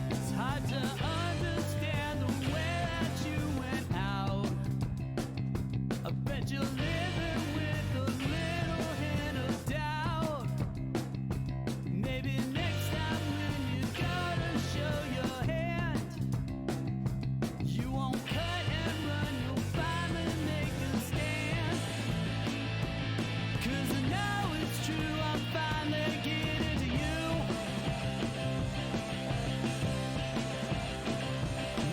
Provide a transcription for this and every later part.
It's hard to understand the way that you went out. I bet you're living with a little hint of doubt. Maybe next time when you go to show your hand, you won't cut and run, you'll finally make a stand. 'Cause I know it's true, I'm finally getting to you.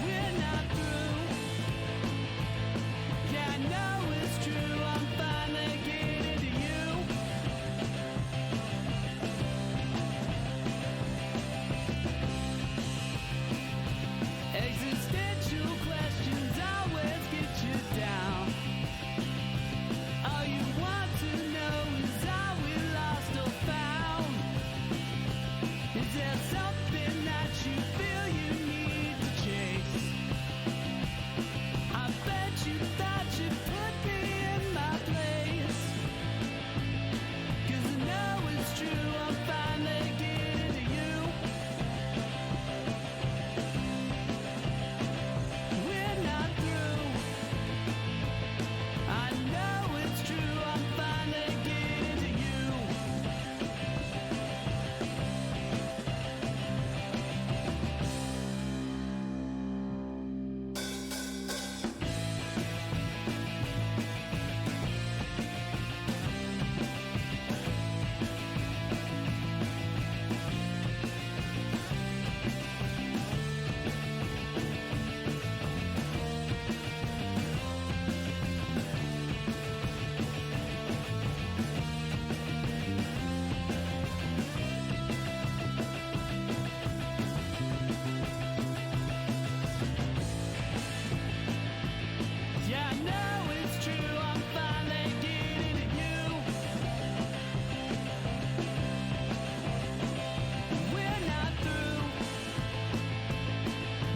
We're not through. Yeah, I know it's true, I'm finally getting to you. Existential questions always get you down. All you want to know is are we lost or found? Is there something that you feel you need to chase? I bet you thought you'd put me in my place. 'Cause I know it's true, I'm finally getting to you. We're not through. I know it's true, I'm finally getting to you. Yeah, I know it's true, I'm finally getting to you. We're not through.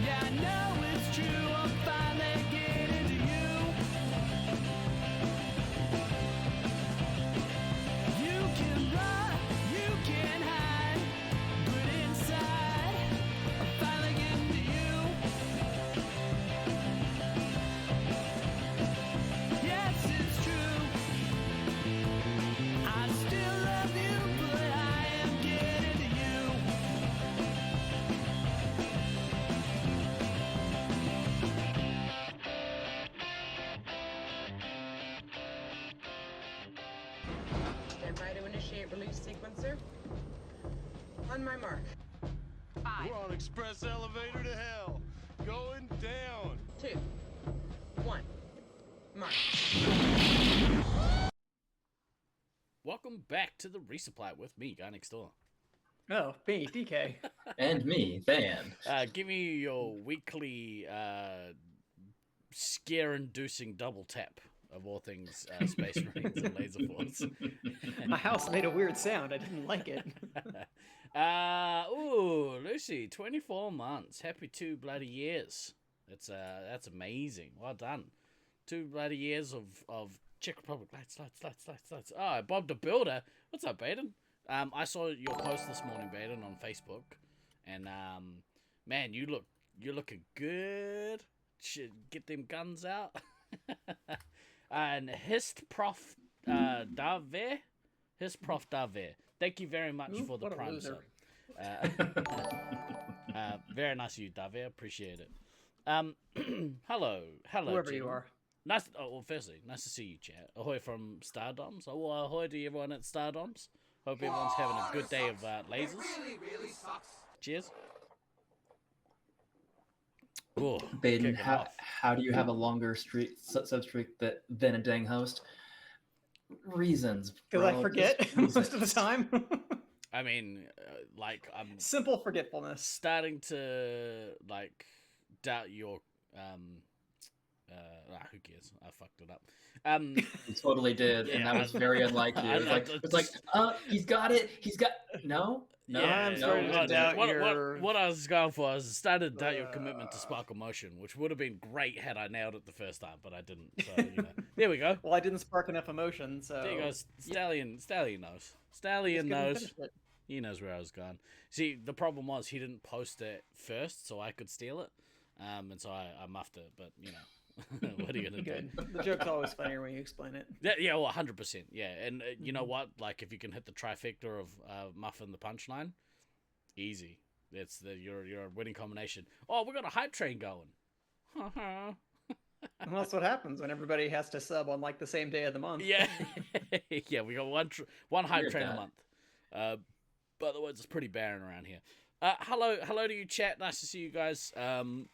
Yeah, I know it's true, I'm finally getting to you. You can run, you can hide, but inside, I'm finally getting to you. Yes, it's true. I still love you, but I am getting to you. Stand by to initiate release sequencer. On my mark. We're on express elevator to hell. Going down. 2, 1. Mark. Welcome back to the Resupply with me, guy next door. Oh, me, DK. And me, Van. Give me your weekly scare-inducing double tap of all things Space Marines and Laser Force. My house made a weird sound. I didn't like it. Lucy, 24 months. Happy 2 bloody years. That's amazing. Well done. 2 bloody years of Czech Republic. Lights. Oh, Bob the Builder. What's up, Baden? I saw your post this morning, Baden, on Facebook, and man, you're looking good. Should get them guns out. And Hist Prof Dave. Thank you very much for the what a prime loser. sub. Very nice of you, Dave. Appreciate it. Hello, Whoever you Jim. are. Nice. Oh, well, firstly, nice to see you, chat. Ahoy from Stardoms. Oh, ahoy to everyone at Stardoms. Hope everyone's having a good day of lasers. Really sucks. Cheers. Oh, Baden, kicking off. how do you have a longer sub-streak than a dang host? Reasons. Because I forget most of the time. I mean, like, I'm Simple forgetfulness. starting to doubt your who cares? I fucked it up. You totally did, and that was very unlike you. It's like, he's got it. He's got no. Yeah, I'm starting to doubt your... what I was going for is started to doubt your commitment to Sparkle Motion, which would have been great had I nailed it the first time, but I didn't. So, there we go. Well, I didn't spark enough emotion, so... There you go. Stallion knows. Stallion Just couldn't knows. finish it. He knows where I was going. See, the problem was he didn't post it first, so I could steal it. And so I muffed it. But you know, what are you gonna do? Good. The joke's always funnier when you explain it. Yeah, well, 100%. Yeah, and you know what? Like, if you can hit the trifecta of muffin the punchline, easy. It's your winning combination. Oh, we got a hype train going. And that's what happens when everybody has to sub on like the same day of the month. Yeah, yeah. We got one hype Weird train a that. month. But otherwise, it's pretty barren around here. Hello to you, chat. Nice to see you guys.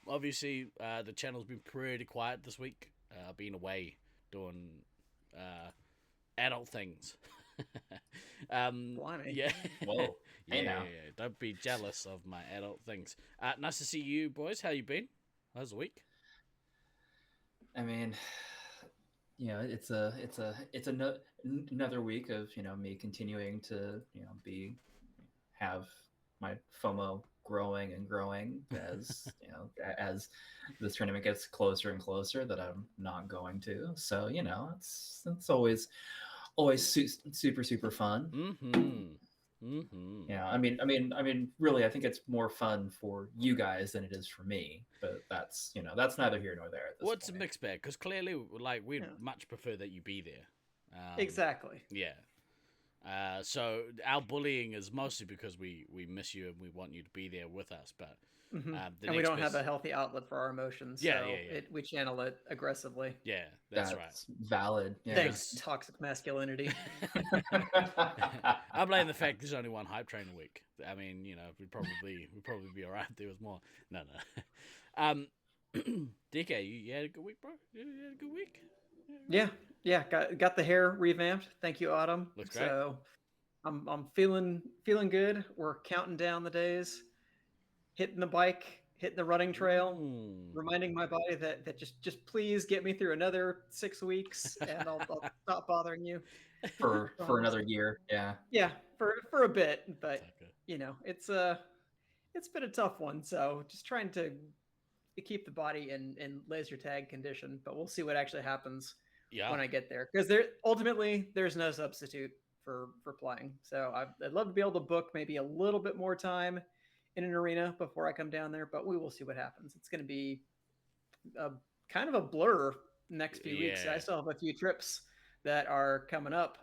Obviously, the channel's been pretty quiet this week. Been away doing adult things. Blimey. Yeah. Whoa. Yeah, Hey now. yeah. Don't be jealous of my adult things. Nice to see you, boys. How you been? How's the week? I mean, you know, it's another week of me continuing to have my FOMO growing and growing as as this tournament gets closer and closer that I'm not going to. So it's always super fun. Yeah, I mean, really, I think it's more fun for you guys than it is for me. But that's neither here nor there. At this Well, it's a point. mixed bag because clearly, like, we'd Yeah. much prefer that you be there. Exactly. Yeah. So our bullying is mostly because we miss you and we want you to be there with us. But Mhm. the And we next don't have best- a healthy outlet for our emotions. Yeah, so yeah. we channel it aggressively. Yeah, that's right. Valid. Yeah. Thanks, toxic masculinity. I blame the fact there's only one hype train a week. I mean, we'd probably be alright if there was more. No. DK, you had a good week, bro. You had a good week. Yeah. Got the hair revamped. Thank you, Autumn. Looks great. So I'm feeling good. We're counting down the days, hitting the bike, hitting the running trail, reminding my body that just please get me through another 6 weeks, and I'll stop bothering you. for another year. Yeah. Yeah, for a bit, but It's it's been a tough one. So just trying to keep the body in laser tag condition, but we'll see what actually happens Yeah. when I get there, because ultimately there's no substitute for playing. So I'd love to be able to book maybe a little bit more time in an arena before I come down there, but we will see what happens. It's going to be a kind of a blur next few weeks. Yeah. I still have a few trips that are coming up.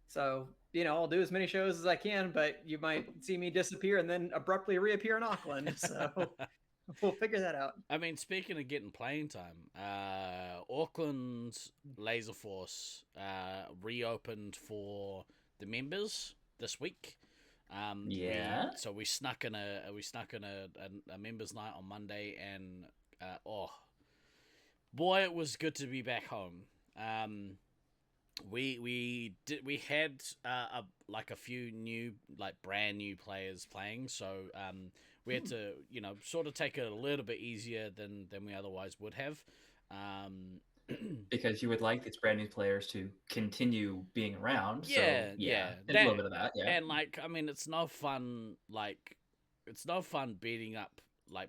So I'll do as many shows as I can, but you might see me disappear and then abruptly reappear in Auckland. So we'll figure that out. I mean, speaking of getting playing time, Auckland's Laser Force reopened for the members this week. Yeah. So we snuck in a members night on Monday, and boy, it was good to be back home. We had a few new, brand new players playing, so we had to sort of take it a little bit easier than we otherwise would have. Because you would like these brand new players to continue being around. Yeah, so, yeah. a little bit of that. Yeah. And I mean, it's no fun. It's no fun beating up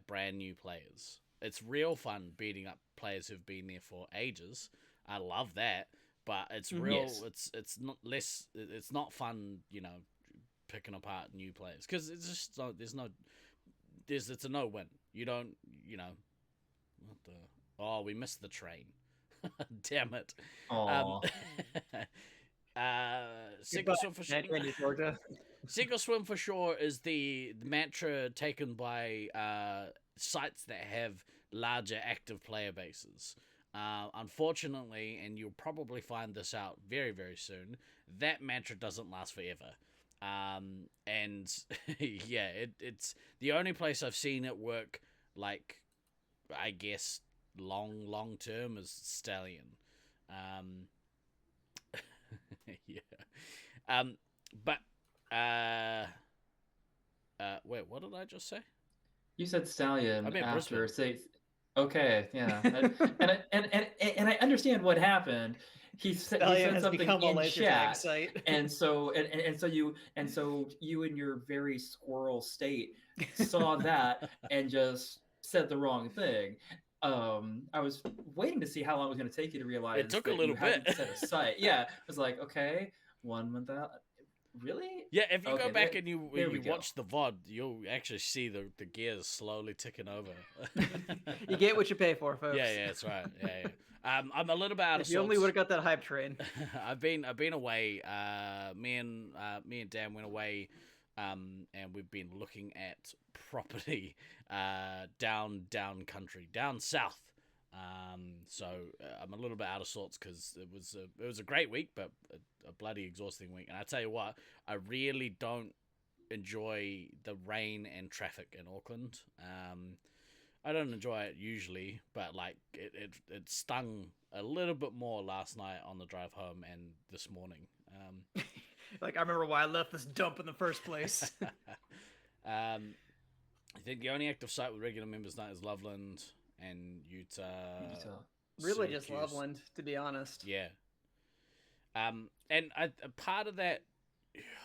brand new players. It's real fun beating up players who've been there for ages. I love that, but it's real. Yes. It's not less. It's not fun. Picking apart new players because it's just it's a no win. You don't. What the? Oh, we missed the train. Damn it. Single swim for sure. Georgia. Single swim for sure is the mantra taken by sites that have larger active player bases. Unfortunately, and you'll probably find this out very, very soon, that mantra doesn't last forever. And yeah, it's the only place I've seen it work, I guess, long term is Stallion. Yeah. But wait, what did I just say? You said Stallion I meant after Brisbane. Okay, yeah, and I understand what happened. He said Has something become a in laser tag chat, site. and so you in your very squirrel state saw that and just said the wrong thing. I was waiting to see how long it was going to take you to realize It took a that little you hadn't bit. set a site. Yeah, it was like, okay, 1 month out. Really? Yeah, if you go Okay, back there- and you there we you go. watch the VOD, you'll actually see the gears slowly ticking over. You get what you pay for, folks. Yeah, that's right. Yeah. I'm a little bit out of If you only would sorts. have got that hype train. I've been away. Me and Dan went away, and we've been looking at property down country, down south. So I'm a little bit out of sorts because it was a great week, but a bloody exhausting week. And I tell you what, I really don't enjoy the rain and traffic in Auckland. I don't enjoy it usually, but like it stung a little bit more last night on the drive home and this morning. Like, I remember why I left this dump in the first place. I think the only active site with regular members now is Loveland and Utah. Really just Syracuse. Loveland, to be honest. Yeah. And a part of that,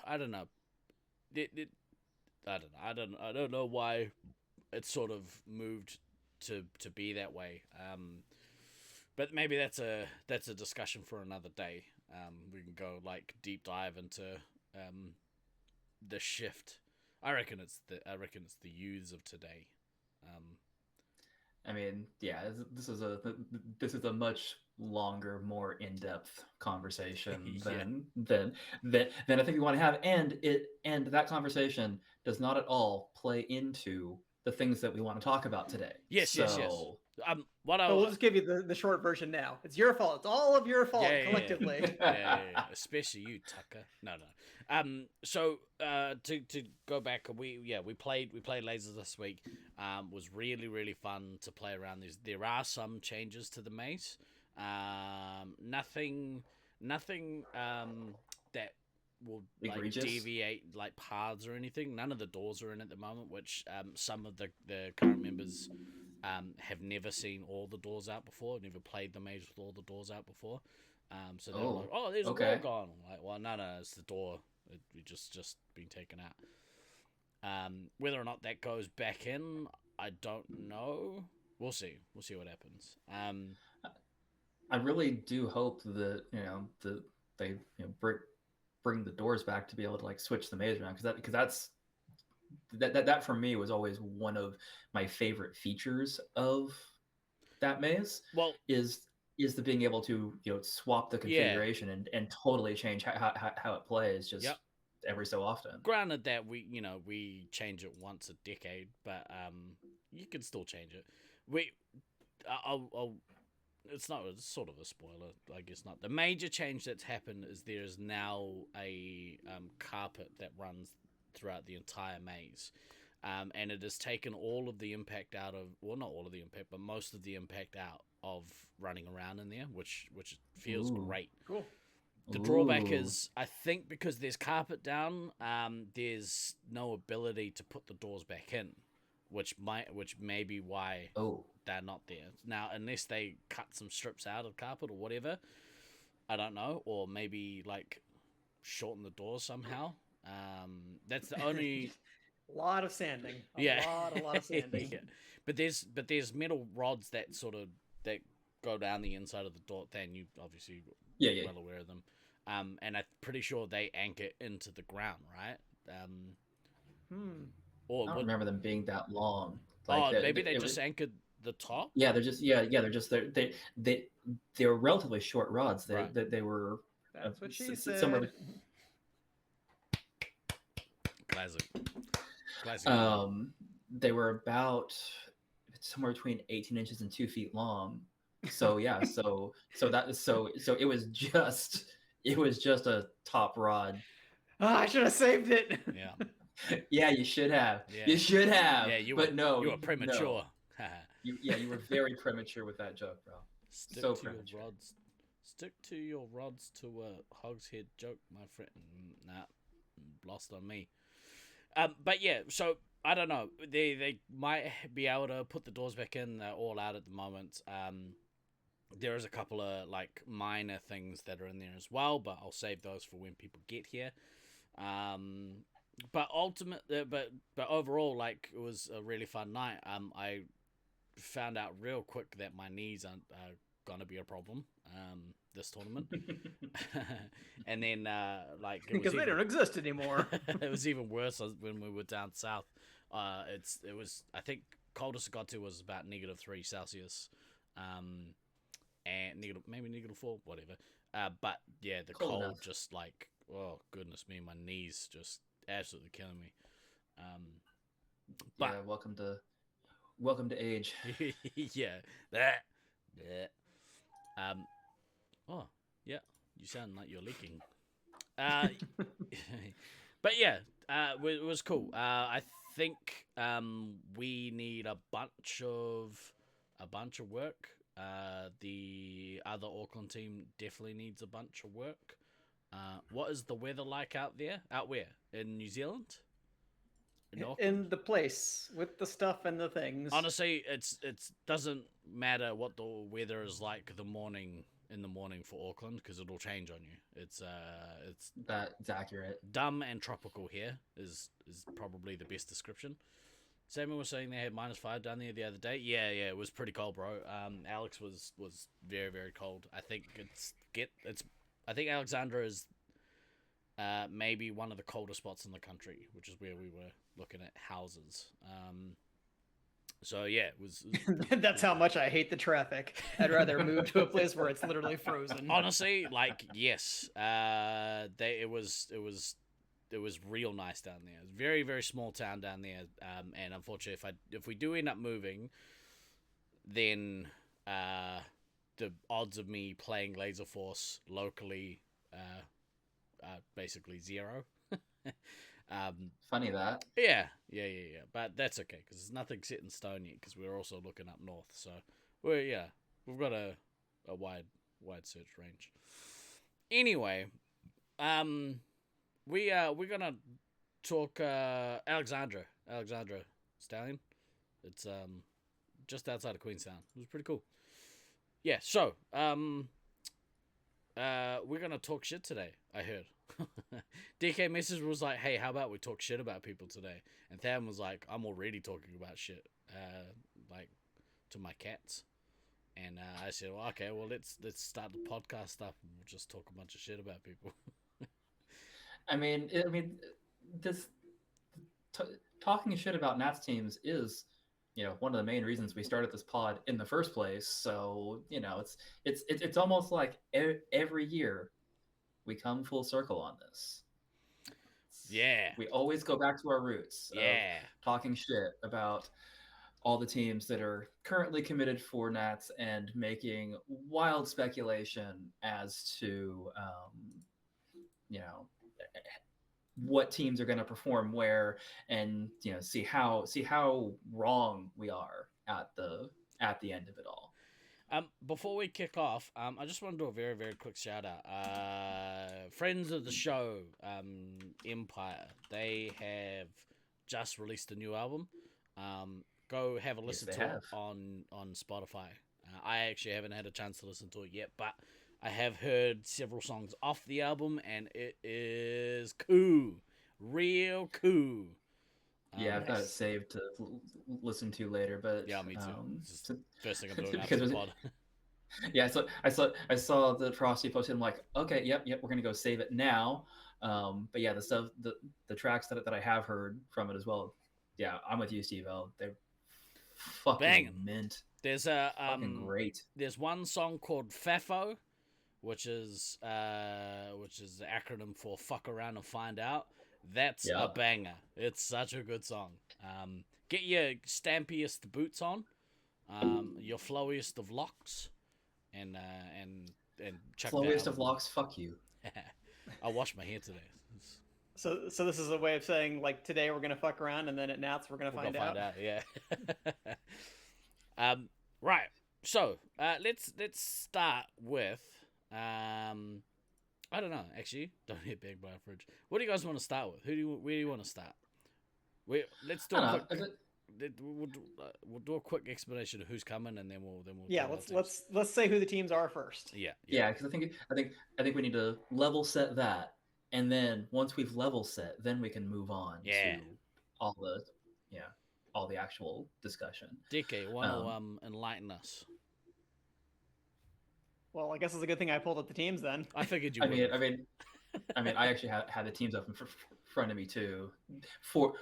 I don't know. I don't know why it sort of moved to be that way. But maybe that's a discussion for another day. We can go like deep dive into the shift. I reckon it's the youths of today. I mean, yeah, this is a much longer, more in-depth conversation Yeah. than I think we want to have, and that conversation does not at all play into the things that we want to talk about today. Yes. What I But we'll just give you the short version now. It's your fault. It's all of your fault collectively. Yeah. Especially you, Tucker. No. So to go back, we played lasers this week. Was really fun to play around. There are some changes to the maze. Nothing that will like Egregious? deviate like paths or anything. None of the doors are in at the moment, which some of the current members have never seen all the doors out before, never played the maze with all the doors out before. So they're like, oh, there's a door gone. I'm like, well, no, it's the door. We just been taken out. Whether or not that goes back in, I don't know. We'll see. We'll see what happens. I really do hope that they bring the doors back to be able to like switch the maze around, because that for me was always one of my favorite features of that maze. Well, is the being able to swap the configuration and totally change how it plays just every so often. Granted that we change it once a decade, but you can still change it. It's sort of a spoiler, I guess not. The major change that's happened is there is now a carpet that runs throughout the entire maze. And it has taken all of the impact out of, well, not all of the impact, but most of the impact out of running around in there, which feels great. Cool. The drawback is, I think, because there's carpet down, there's no ability to put the doors back in, which may be why they're not there now, unless they cut some strips out of carpet or whatever. I don't know, or maybe like shorten the doors somehow. That's the only. A lot of sanding. A lot of sanding. Yeah. But there's metal rods that that go down the inside of the door. Then you obviously well aware of them. And I'm pretty sure they anchor into the ground, right? Or I don't remember them being that long. Like maybe they just anchored the top. Yeah, they're just they were relatively short rods. They were. That's what she said. Somewhere. Classic. They were about somewhere between 18 inches and 2 feet long. So yeah, so it was just a top rod. Oh, I should have saved it. Yeah. Yeah, you should have. Yeah. You should have. Yeah, you were premature. No. You were very premature with that joke, bro. Stick to your rods to a hogshead joke, my friend. Nah, lost on me. But yeah, so I don't know. They might be able to put the doors back in. They're all out at the moment. There is a couple of like minor things that are in there as well, but I'll save those for when people get here. But overall, like, it was a really fun night. I found out real quick that my knees are gonna be a problem this tournament. And then like it Because was they don't exist anymore. it was even worse when we were down south. It was, I think, coldest it got to was about -3 Celsius, and maybe -4, whatever. But yeah, the Cold cold enough. just like, oh goodness me, my knees just absolutely killing me. Yeah, welcome to age. Yeah, that. Oh, yeah, you sound like you're leaking. But yeah, it was cool. I think we need a bunch of work. The other Auckland team definitely needs a bunch of work. What is the weather like out there? Out where? In New Zealand? In Auckland? In the place with the stuff and the things. Honestly, it's doesn't matter what the weather is like in the morning for Auckland, because it'll change on you. It's That's accurate. dumb and tropical here is probably the best description. Samuel was saying they had -5 down there the other day. Yeah, it was pretty cold, bro. Alex was very, very cold. I think I think Alexandra is maybe one of the coldest spots in the country, which is where we were looking at houses. So yeah, it was That's how much I hate the traffic. I'd rather move to a place where it's literally frozen. honestly, like, yes, it was real nice down there. It's a very, very small town down there. And unfortunately, if we do end up moving, then the odds of me playing Laser Force locally are basically 0. Funny that. Yeah. But that's okay, because there's nothing set in stone yet, because we're also looking up north. So we've got a wide search range. Anyway, we're gonna talk Alexandra Stallion. It's just outside of Queenstown. It was pretty cool. Yeah, so we're gonna talk shit today, I heard. DK message was like, hey, how about we talk shit about people today? And Tham was like, I'm already talking about shit, like, to my cats. And I said, well, okay, well, let's start the podcast up and we'll just talk a bunch of shit about people. I mean, this talking shit about Nats teams is, one of the main reasons we started this pod in the first place. So, it's almost like every year we come full circle on this. Yeah. We always go back to our roots. Yeah. Of talking shit about all the teams that are currently committed for Nats and making wild speculation as to, what teams are going to perform where, and see how wrong we are at the end of it all. Before we kick off, I just want to do a very, very quick shout out. Friends of the show, Empire, they have just released a new album. Go have a listen to it on Spotify. I actually haven't had a chance to listen to it yet, but I have heard several songs off the album, and it is cool. Real cool. Yeah, I've got it saved to listen to later, but yeah, me too. It's just first thing I'm doing after the pod. Yeah, so I saw the Frosty posted. I'm like, okay, yep, we're gonna go save it now. But yeah, the tracks that I have heard from it as well. Yeah, I'm with you, Steve-O. They're fucking Banging. mint. There's a fucking great. There's one song called FAFO, which is the acronym for fuck around and find out. That's a banger. It's such a good song. Get your stampiest boots on, your flowiest of locks, and check flowiest of locks. Fuck you. I washed my hair today. So this is a way of saying, like, today we're gonna fuck around, and then at Nats we're gonna find out. Yeah. Right. So let's start with I don't know. Actually, don't get banged by a fridge. What do you guys want to start with? Where do you want to start? Let's do a quick. We'll do a quick explanation of who's coming, and then we'll. Yeah, let's say who the teams are first. Yeah, because I think we need to level set that, and then once we've level set, then we can move on to all the all the actual discussion. DK, want to enlighten us? Well, I guess it's a good thing I pulled up the teams then. I figured you I would. mean, I actually had the teams up in front of me too, for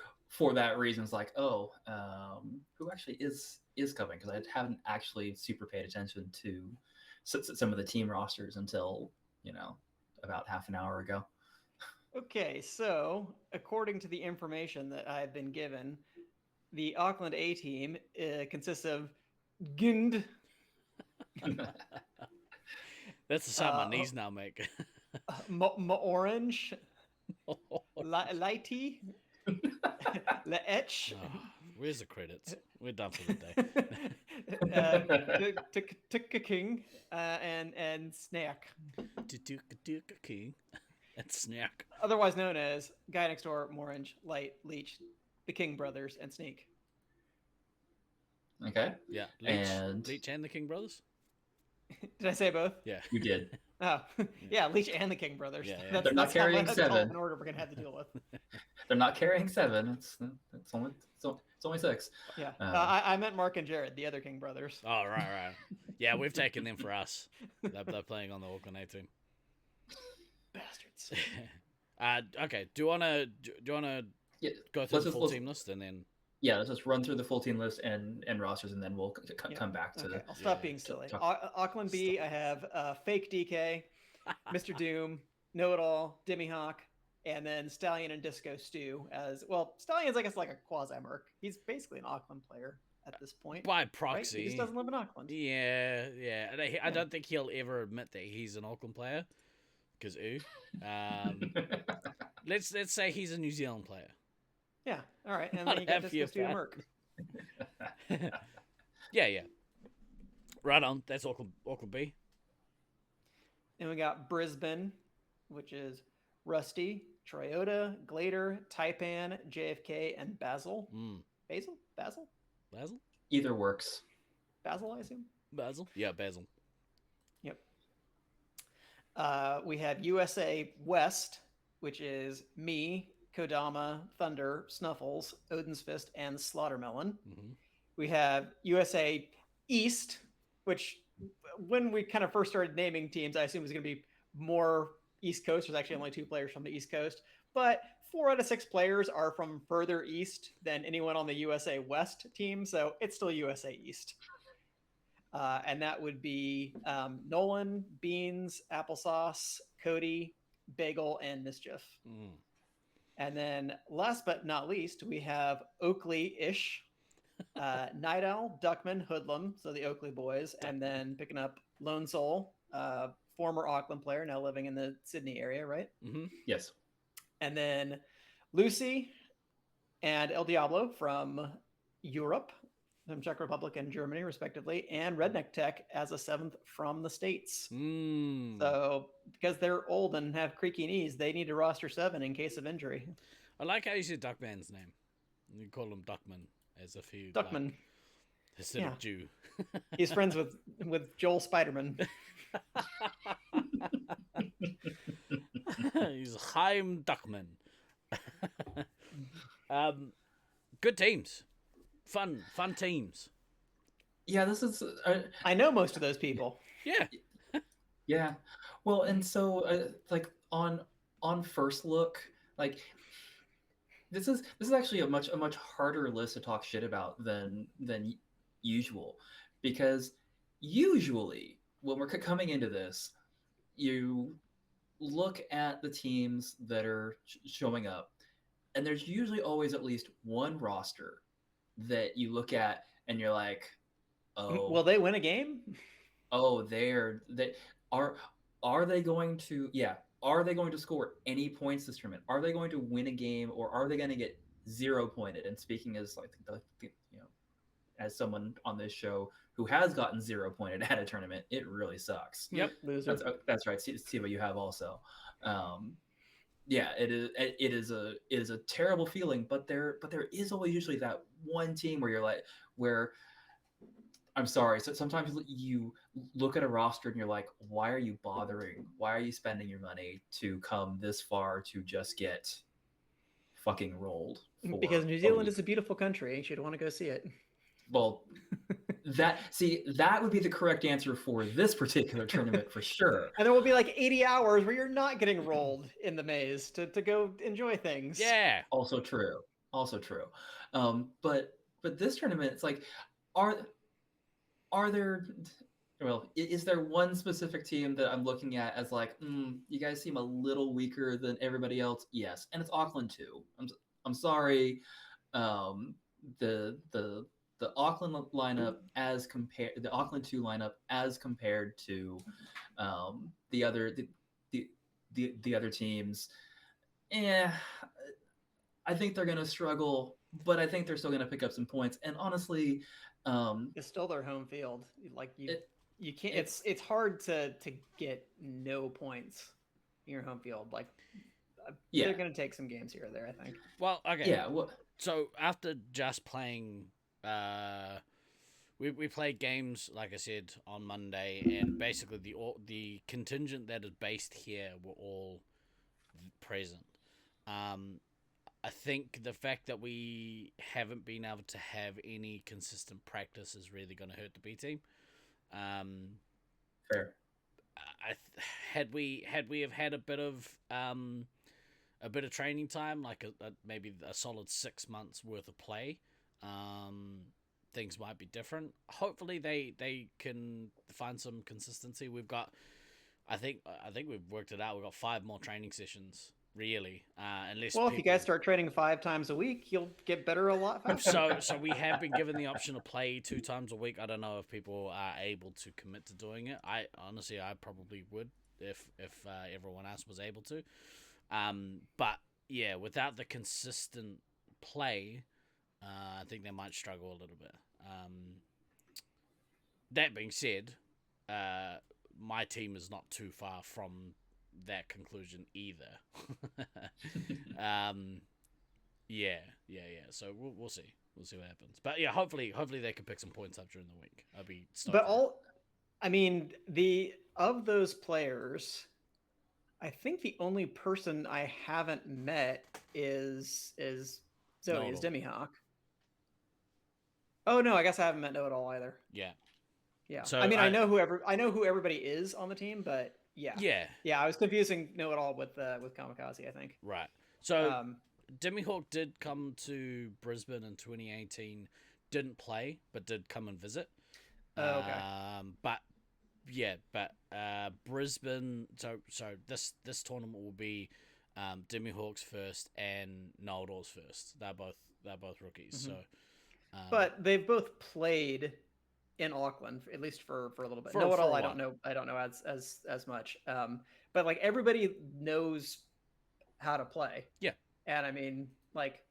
that reason. It's like, oh, who actually is coming? Because I haven't actually super paid attention to some of the team rosters until about half an hour ago. Okay, so according to the information that I've been given, the Auckland A team consists of Gind, That's the sound my knees now make. Orange, Lighty, Leetch. Oh, where's the credits? We're done for the day. King, and Snack, King and Snack. otherwise known as Guy Next Door, Morange, Light, Leech, the King Brothers, and Sneak. Okay. Yeah, Leech and the King Brothers. Did I say both? Yeah, You did. Oh, yeah, Leech and the King Brothers. Yeah. They're not carrying that's 7. an order we're gonna have to deal with. They're not carrying 7. It's only 6. Yeah, I meant Mark and Jared, the other King Brothers. Oh, right. Yeah, we've taken them for us. They're playing on the Auckland A team. Bastards. Okay. Do you wanna Yeah, go through the let's full just- team list and then? Yeah, let's just run through the full team list and rosters, and then we'll come back to. Okay, I'll stop being silly. Auckland B, I have Fake DK, Mr. Doom, Know It All, Demi Hawk, and then Stallion and Disco Stew. As well, Stallion's I guess like a quasi merc. He's basically an Auckland player at this point. By Right? proxy. He just doesn't live in Auckland. Yeah. I don't think he'll ever admit that he's an Auckland player. Because let's say he's a New Zealand player. Yeah. All right. And Not then you got happy Disco Stew about- merc. Yeah. Right on. That's Auckland B. And we got Brisbane, which is Rusty, Toyota, Glader, Taipan, JFK, and Basil. Basil? Basil? Either works. Basil, I assume. Basil? Yeah, Basil. Yep. We have USA West, which is me, Kodama, Thunder, Snuffles, Odin's Fist, and Slaughtermelon. Mm-hmm. We have USA East, which when we kind of first started naming teams, I assumed it was going to be more East Coast. There's actually only 2 players from the East Coast, but 4 out of 6 players are from further east than anyone on the USA West team, so it's still USA East. And that would be Nolan, Beans, Applesauce, Cody, Bagel, and Mischief. Mm. And then last but not least, we have Oakley-ish, Night Owl, Duckman, Hoodlum, so the Oakley boys, and then picking up Lone Soul, former Auckland player, now living in the Sydney area, right? Mm-hmm. Yes. And then Lucy and El Diablo from Europe, from Czech Republic and Germany, respectively, and Redneck Tech as a 7th from the States. So, because they're old and have creaky knees, they need to roster 7 in case of injury. I like how you said Duckman's name. You call him Duckman, as if he Duckman. like, Hasidic Yeah. Jew. He's friends with Joel Spiderman. He's Chaim Duckman. Good teams. Fun teams. Yeah, this is. I know most of those people. Yeah. Yeah. Well, and so like on first look, like this is actually a much harder list to talk shit about than usual, because usually when we're coming into this, you look at the teams that are showing up, and there's usually always at least one roster that you look at and you're like, oh, Will they win a game? oh, they are they going to score any points this tournament? Are they going to win a game, or are they going to get 0 pointed? And speaking as like as someone on this show who has gotten 0 pointed at a tournament, it really sucks. Yep, loser. That's right. See what you have also. Yeah, it is a terrible feeling, but there is always usually that one team where you're like, where I'm sorry. So sometimes you look at a roster and you're like, why are you bothering? Why are you spending your money to come this far to just get fucking rolled. Because For New a Zealand week. is a beautiful country. You should want to go see it. Well, that would be the correct answer for this particular tournament for sure. And there will be like 80 hours where you're not getting rolled in the maze to go enjoy things. Yeah. Also true. Also true. But this tournament, it's like, are there, well, is there one specific team that I'm looking at as like, you guys seem a little weaker than everybody else? Yes, and it's Auckland too. I'm sorry. Um, the Auckland lineup as compared the Auckland 2 lineup as compared to the other the other teams. I think they're going to struggle, but I think they're still going to pick up some points. And honestly, It's still their home field. Like It- you can't. It's hard to get no points in your home field. Like yeah, they're going to take some games here or there. I think. Well, okay. yeah. Well, So after just playing, we played games like I said on Monday, and basically the contingent that is based here were all present. I think the fact that we haven't been able to have any consistent practice is really going to hurt the B team. fair. Had we have had a bit of training time, like maybe a solid 6 months worth of play, things might be different. Hopefully they can find some consistency. We've got, I think we've worked it out. We've got 5 more training sessions. Really, unless Well, if you guys start training 5 times a week, you'll get better a lot faster. so we have been given the option to play 2 times a week. I don't know if people are able to commit to doing it. I probably would if everyone else was able to. But yeah, without the consistent play, I think they might struggle a little bit. That being said, my team is not too far from that conclusion either. Yeah. So we'll see. We'll see what happens. But yeah, hopefully they can pick some points up during the week. I'll be stoked. But of those players, I think the only person I haven't met is Zoe, is Demihawk. Oh no, I guess I haven't met No at all either. Yeah. Yeah. So I mean, I know who everybody is on the team, but yeah. Yeah. I was confusing Know It All with Kamikaze, I think. Right. So Demihawk did come to Brisbane in 2018. Didn't play, but did come and visit. Oh, okay. But Brisbane. So this tournament will be Demihawk's first and Know It All's first. They're both rookies. Mm-hmm. So, but they've both played in Auckland, at least for a little bit. For Know It a All, while. I don't know as much. But like everybody knows how to play. Yeah. And I mean, like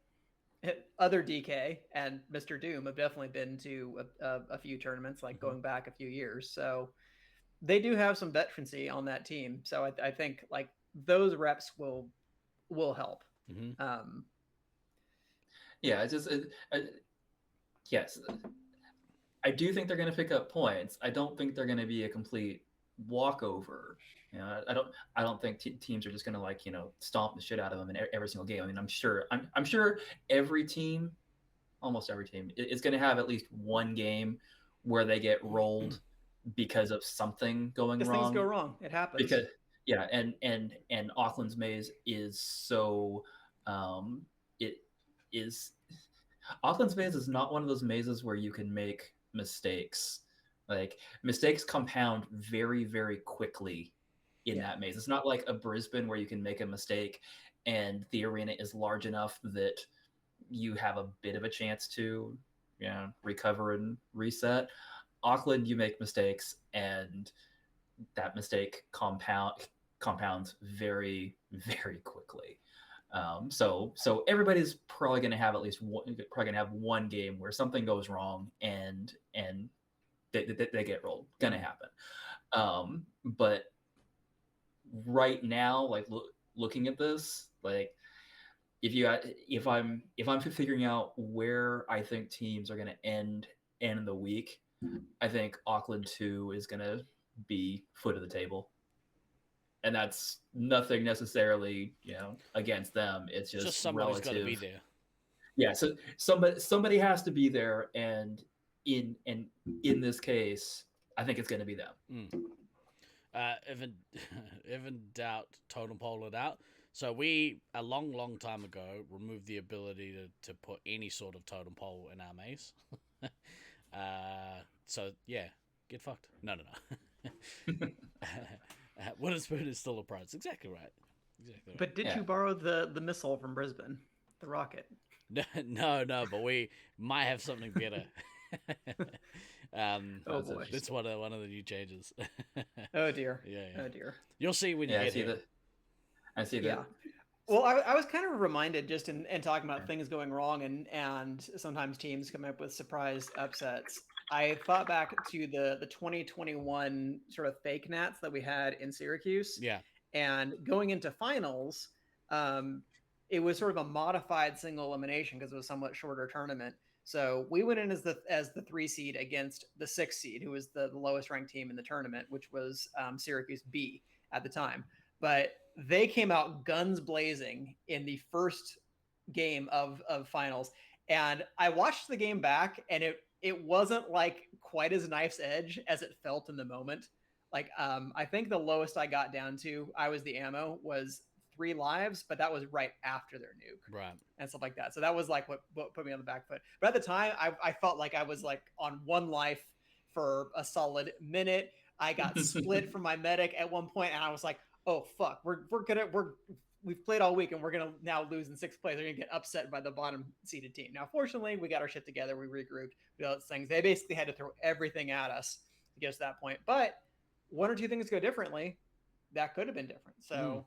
other DK and Mr. Doom have definitely been to a few tournaments, like going back a few years. So they do have some veterancy on that team. So I think like those reps will help. Mm-hmm. Yeah, yes. I do think they're going to pick up points. I don't think they're going to be a complete walkover. You know, I don't think teams are just going to stomp the shit out of them in every single game. I mean, I'm sure every team, almost every team, is going to have at least one game where they get rolled because of something going wrong. Things go wrong. It happens. Because and Auckland's maze is so Auckland's maze is not one of those mazes where you can make mistakes. Like mistakes compound very, very quickly in that maze. It's not like a Brisbane where you can make a mistake and the arena is large enough that you have a bit of a chance to recover and reset. Auckland, you make mistakes and that mistake compounds very, very quickly. So everybody's probably going to have one game where something goes wrong and they get rolled. Going to happen. But right now, like looking at this, like if I'm figuring out where I think teams are going to end the week, I think Auckland 2 is going to be foot of the table. and that's nothing necessarily, against them. It's Just just somebody's got to be relative. there. Yeah, so somebody has to be there, and in this case, I think it's going to be them. If in, if in doubt, totem pole it out. So we, a long time ago, removed the ability to put any sort of totem pole in our maze. So yeah, get fucked. No. Wooden spoon is still a prize. Exactly right. Exactly right. But did Yeah. you borrow the missile from Brisbane, the rocket? No, but we might have something better. Oh That's boy. It's one of the new changes. Oh dear. Yeah. Oh dear. You'll see when you Yeah, get here. I see Yeah. that. Well, I was kind of reminded just in talking about things going wrong and sometimes teams come up with surprise upsets. I thought back to the 2021 sort of fake Nats that we had in Syracuse. Yeah. And going into finals, it was sort of a modified single elimination because it was a somewhat shorter tournament. So we went in as the 3 seed against the 6 seed, who was the lowest ranked team in the tournament, which was Syracuse B at the time. But they came out guns blazing in the first game of finals, and I watched the game back, and it wasn't like quite as knife's edge as it felt in the moment. Like I think the lowest I got down to, I was the ammo, was 3 lives, but that was right after their nuke, Right. and stuff like that. So that was like what put me on the back foot. But at the time, I felt like I was like on 1 life for a solid minute. I got split from my medic at one point, and I was like, oh fuck, we've played all week and we're gonna now lose in 6th place. They're gonna get upset by the bottom seeded team. Now, fortunately, we got our shit together. We regrouped, we did all those things. They basically had to throw everything at us to get us to that point. But 1 or 2 things go differently, that could have been different. So,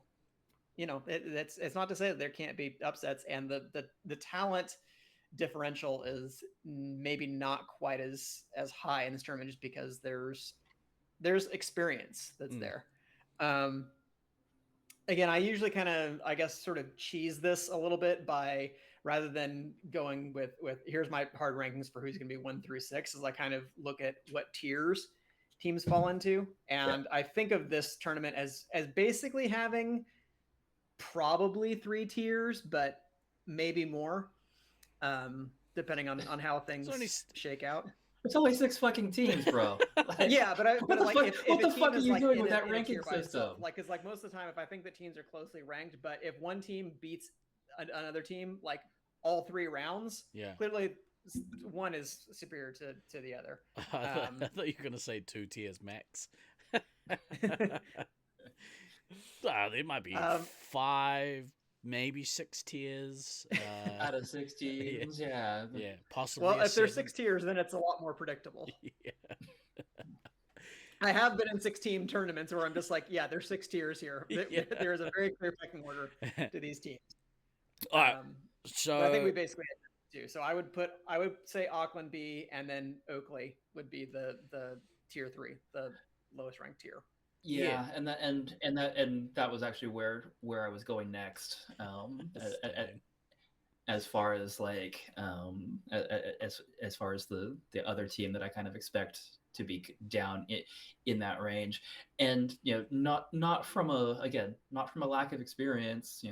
it's not to say that there can't be upsets, and the talent differential is maybe not quite as high in this tournament just because there's experience that's there. Again, I usually kind of, I guess, sort of cheese this a little bit by, rather than going with here's my hard rankings for who's going to be 1 through 6, as I kind of look at what tiers teams fall into. And I think of this tournament as basically having probably 3 tiers, but maybe more, depending on how things shake out. It's only 6 fucking teams, bro. Like, yeah, but what the fuck are you doing with that ranking system? Itself, because most of the time, if I think that teams are closely ranked, but if one team beats another team like all 3 rounds, clearly one is superior to the other. I thought you were gonna say 2 tiers max. There might be 5. Maybe 6 tiers out of 6 teams. Yeah, possibly. Well, if there's 6 tiers, then it's a lot more predictable. I have been in 6-team tournaments where I'm just like, there's 6 tiers here. There is a very clear pecking order to these teams. All right. So I think we basically had 2. So I would say Auckland B, and then Oakley would be the tier 3, the lowest ranked tier. Yeah, and that was actually where I was going next. As far as like as far as the other team that I kind of expect to be down in that range, and not from a lack of experience.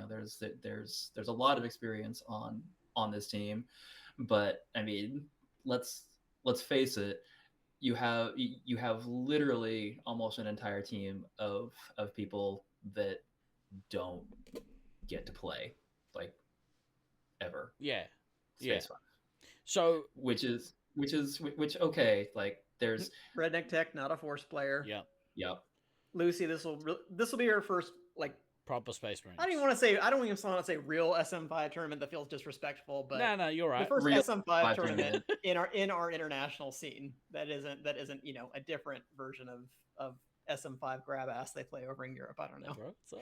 There's a lot of experience on this team, but I mean, let's face it. You have literally almost an entire team of people that don't get to play like ever. Yeah. Space 5. So which okay, like there's Redneck Tech, not a Force player. Yep. Lucy, this will be her first like proper Space Marines. I don't even want to say real SM5 tournament. That feels disrespectful, but no, you're right. The first real SM5 tournament in our international scene that isn't a different version of SM5 grab ass they play over in Europe. I don't know. What's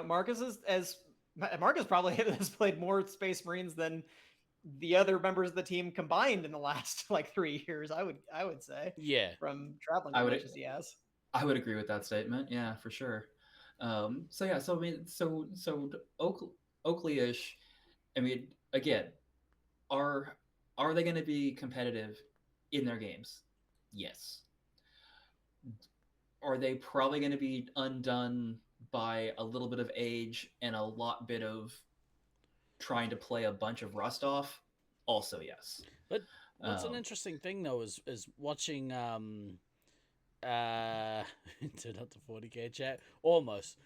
up? Marcus probably has played more Space Marines than the other members of the team combined in the last like 3 years. I would say. Yeah. From traveling as much as he has. I would agree with that statement. Yeah, for sure. So I mean, so Oakley-ish. I mean, again, are they going to be competitive in their games? Yes. are they probably going to be undone by a little bit of age and a lot bit of trying to play a bunch of rust off? Also, yes. But what's an Um, interesting thing though is watching turn up to 40k chat almost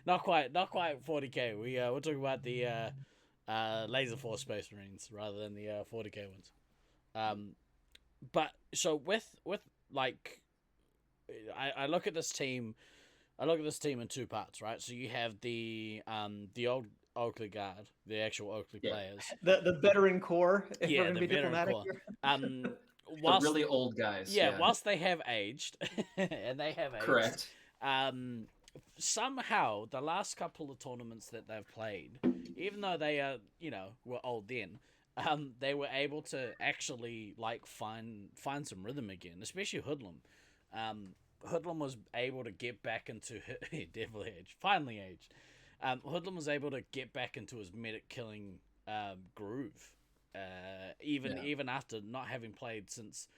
not quite 40k. We're talking about the laser force space marines rather than the 40k ones. But so with like I look at this team. I look at this team in two parts, right? So you have the old Oakley guard, the actual Oakley Yeah. players. The veteran core, if we're Yeah, going the to be veteran diplomatic core. here. the Whilst really old guys. yeah, whilst they have aged, and they have aged, Correct. um, somehow the last couple of tournaments that they've played, even though they are were old then, they were able to actually like find some rhythm again, especially Hoodlum. Hoodlum was able to get back into he definitely aged, finally aged. Hoodlum was able to get back into his medic killing groove, even after not having played since.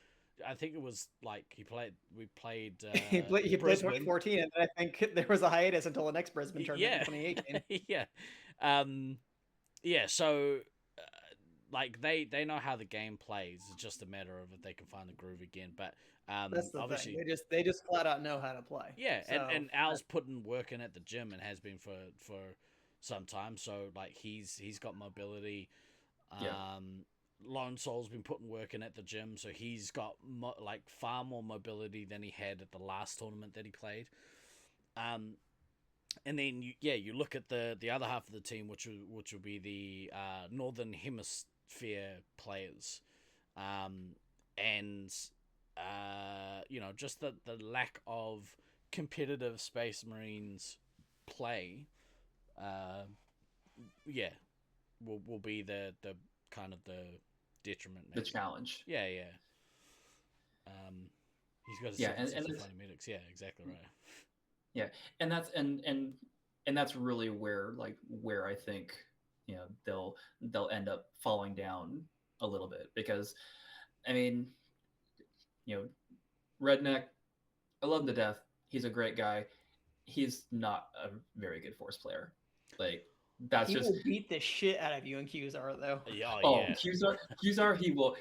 I think it was like we played He played Brisbane. 2014, and I think there was a hiatus until the next Brisbane tournament in 2018. Yeah, yeah. So, like they know how the game plays. It's just a matter of if they can find the groove again. But That's the obviously, thing. They just flat out know how to play. yeah. So, And Al's putting work in at the gym and has been for some time. So like he's got mobility. Yeah. Lone Soul's been putting work in at the gym, so he's got like far more mobility than he had at the last tournament that he played. And then you look at the other half of the team, which will be the Northern Hemisphere players, and just the lack of competitive Space Marines play, will be the kind of the detriment. The Maybe. challenge. Yeah. He's got a Yeah, and 750 medics. Yeah, exactly right. Yeah, and that's really where I think they'll end up falling down a little bit, because I mean, Redneck, I love him to death. He's a great guy. He's not a very good Force player. Like, that's he just will beat the shit out of you in QZR though. Yeah. Qzar he will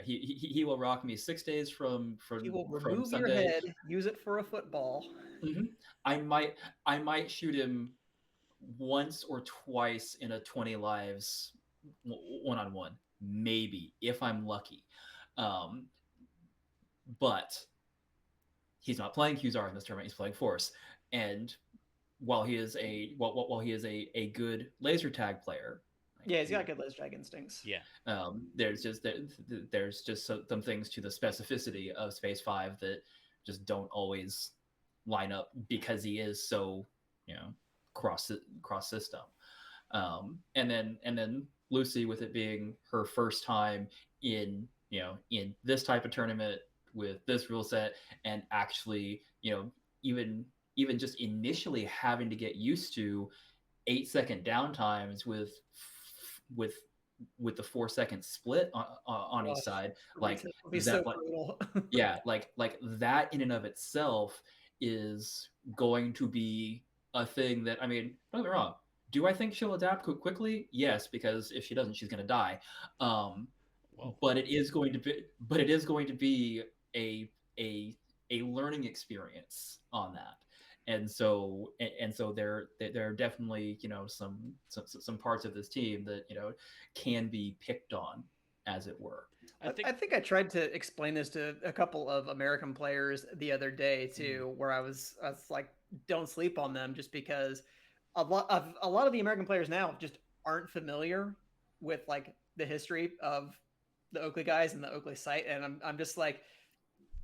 he will rock me 6 days from He will from remove your Sunday. head, use it for a football. Mhm. I might shoot him once or twice in a 20 lives one-on-one, maybe, if I'm lucky. But he's not playing Qzar in this tournament. He's playing Force, and while he is a good laser tag player, Yeah, he's got good laser tag instincts. Yeah. There's just some things to the specificity of Space 5 that just don't always line up, because he is so cross system. And then Lucy, with it being her first time in this type of tournament with this rule set, and actually even just initially having to get used to 8-second downtimes with the 4-second split on each side, like It'll be that, so like, brutal. yeah, like that in and of itself is going to be a thing that, I mean, don't get me wrong, do I think she'll adapt quickly? Yes, because if she doesn't, she's going to die. But it is going to be a learning experience on that. And so there are definitely some parts of this team that can be picked on, as it were. I think I tried to explain this to a couple of American players the other day too, where I was like, don't sleep on them, just because a lot of the American players now just aren't familiar with like the history of the Oakley guys and the Oakley site, and I'm just like,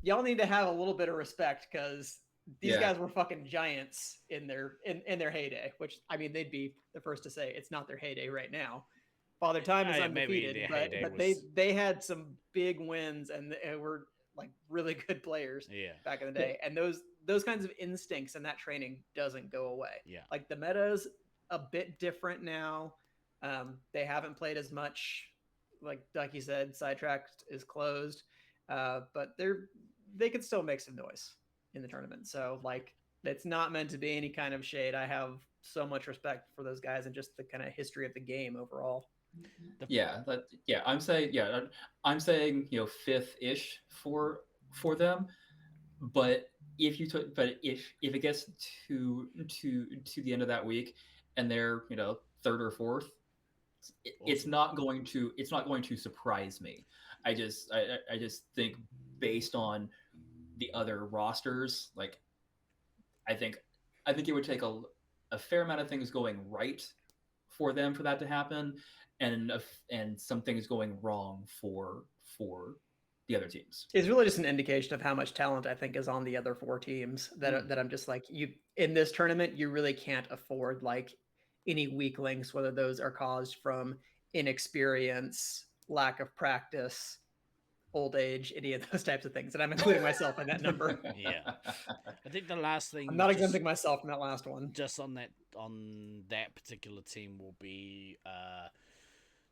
y'all need to have a little bit of respect, because these guys were fucking giants in their heyday. Which, I mean, they'd be the first to say it's not their heyday right now. Father Time is undefeated, but they had some big wins, and they were like really good players back in the day. And those kinds of instincts and that training doesn't go away. Yeah, like the meta's a bit different now. They haven't played as much. Like you said, Sidetracked is closed, but they could still make some noise in the tournament. So like, it's not meant to be any kind of shade. I have so much respect for those guys and just the kind of history of the game overall. I'm saying fifth ish for them, but if it gets to the end of that week and they're third or fourth, it's not going to surprise me. I just think based on the other rosters, like I think it would take a fair amount of things going right for them for that to happen, and some things going wrong for the other teams. It's really just an indication of how much talent I think is on the other four teams that I'm just like, you in this tournament, you really can't afford like any weak links, whether those are caused from inexperience, lack of practice, old age, any of those types of things. And I'm including myself in that number. Yeah. I think the last thing I'm not exempting myself from that last one. Just on that particular team will be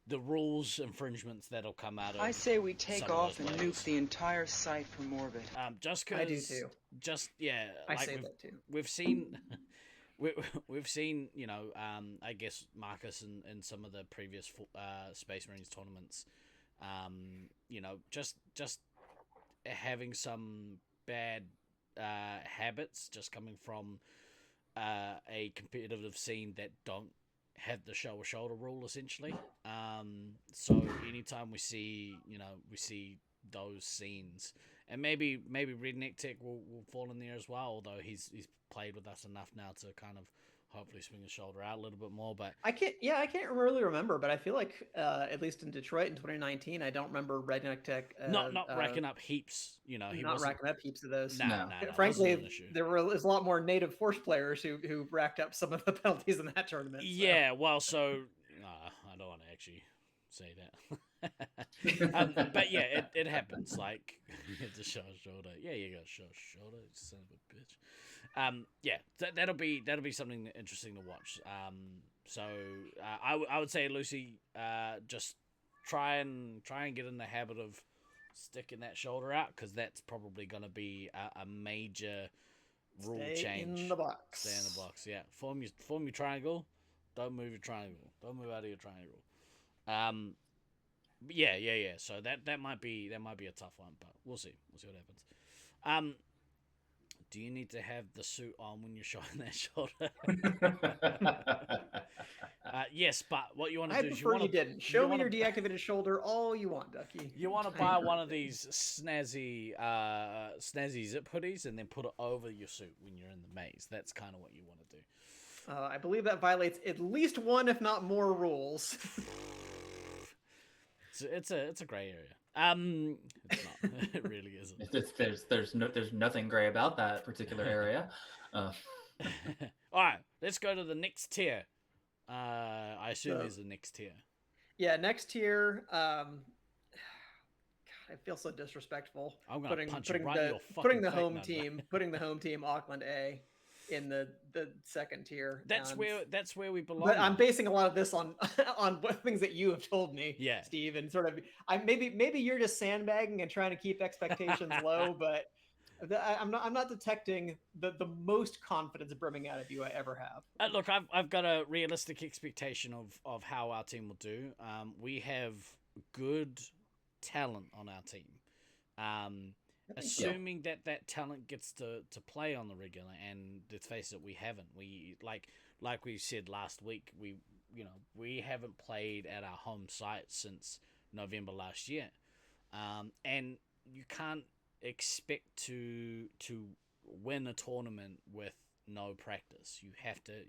the rules infringements that'll come out of. I say we take off and nuke the entire site from orbit. Just because I do too. Just yeah, I say that too. We've seen. We've seen, I guess Marcus in some of the previous Space Marines tournaments, just having some bad habits just coming from a competitive scene that don't have the shoulder rule essentially. So anytime we see those scenes, and maybe Redneck Tech will fall in there as well, although he's played with us enough now to kind of hopefully swing his shoulder out a little bit more. But I can't really remember, but I feel like at least in Detroit in 2019, I don't remember Redneck Tech not racking up heaps. He not racking up heaps of those. No. Frankly, there was a lot more native force players who racked up some of the penalties in that tournament. So. Yeah, well, so I don't want to actually say that. But yeah, it happens. Like you have to show a shoulder. Yeah, you got to show a shoulder. Son of a bitch. Yeah, that'll be something interesting to watch. So I would say, Lucy, just try and get in the habit of sticking that shoulder out, because that's probably going to be a major rule change. Stay in the box. Stay in the box. Yeah, form your triangle. Don't move your triangle. Don't move out of your triangle. Yeah. So that might be a tough one, but we'll see. We'll see what happens. Do you need to have the suit on when you're showing that shoulder? Yes, but what you want to do is you didn't. Show me your deactivated shoulder all you want, Ducky. You want to buy one of these snazzy zip hoodies and then put it over your suit when you're in the maze. That's kind of what you want to do. I believe that violates at least one, if not more, rules. It's a gray area. It's not. It really isn't. There's nothing gray about that particular area. All right, let's go to the next tier. I assume there's a next tier. Yeah, next tier. God, I feel so disrespectful. I'm gonna punch you right in your fucking putting the face, home no, team, putting the home team Auckland A in the second tier. That's where we belong. But I'm basing a lot of this on things that you have told me, yeah, Steve, and sort of maybe you're just sandbagging and trying to keep expectations low, but I'm not detecting the most confidence brimming out of you I ever have. Look, I've got a realistic expectation of how our team will do. We have good talent on our team. Assuming that talent gets to play on the regular, and let's face it, we haven't. We like we said last week, we haven't played at our home site since November last year, and you can't expect to win a tournament with no practice. You have to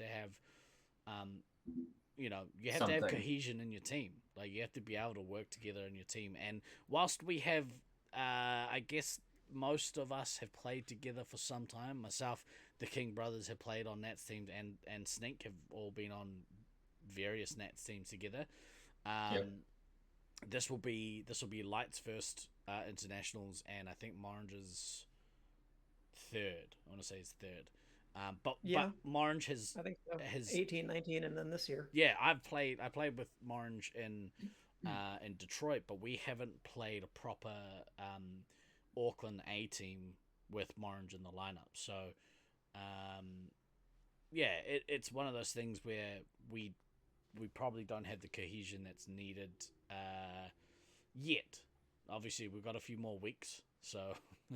have you have to have cohesion in your team. Like, you have to be able to work together in your team. And whilst we have I guess most of us have played together for some time. Myself, the King brothers have played on Nats teams, and Snink have all been on various Nats teams together. This will be Light's first internationals, and I think Morange's third. I want to say it's third. But Morange has, I think so. has 18, 19, and then this year. Yeah, I played with Morange in Detroit, but we haven't played a proper Auckland A team with Morange in the lineup. So, yeah, it's one of those things where we probably don't have the cohesion that's needed yet. Obviously, we've got a few more weeks, so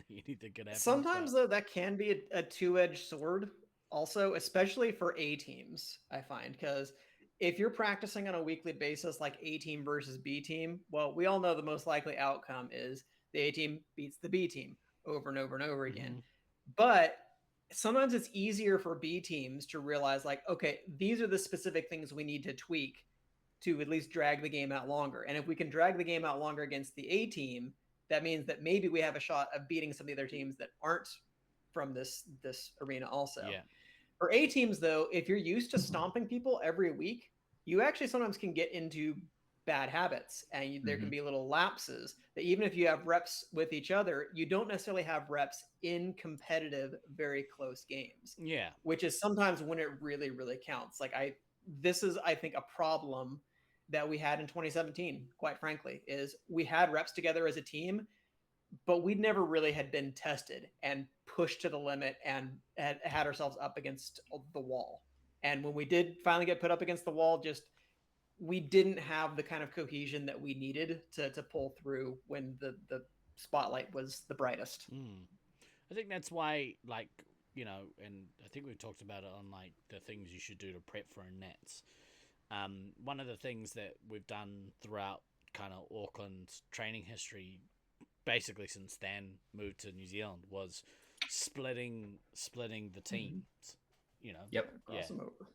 you need to get happen. Sometimes though that can be a two-edged sword also, especially for A teams, I find, because if you're practicing on a weekly basis like A team versus B team, well, we all know the most likely outcome is the A team beats the B team over and over and over again. Mhm. But sometimes it's easier for B teams to realize, like, okay, these are the specific things we need to tweak to at least drag the game out longer. And if we can drag the game out longer against the A team, that means that maybe we have a shot of beating some of the other teams that aren't from this arena also. Yeah. For A teams, though, if you're used to stomping people every week, you actually sometimes can get into bad habits, and there can be little lapses that even if you have reps with each other, you don't necessarily have reps in competitive, very close games. Yeah. Which is sometimes when it really, really counts. Like this is, I think, a problem that we had in 2017, quite frankly, is we had reps together as a team, but we never really had been tested and pushed to the limit and had ourselves up against the wall. And when we did finally get put up against the wall, just we didn't have the kind of cohesion that we needed to pull through when the spotlight was the brightest. I think that's why, like, you know, and I think we talked about it on like the things you should do to prep for a Nats. One of the things that we've done throughout kind of Auckland's training history, basically since Stan moved to New Zealand, was splitting the teams. You know, Yep. Cross them over.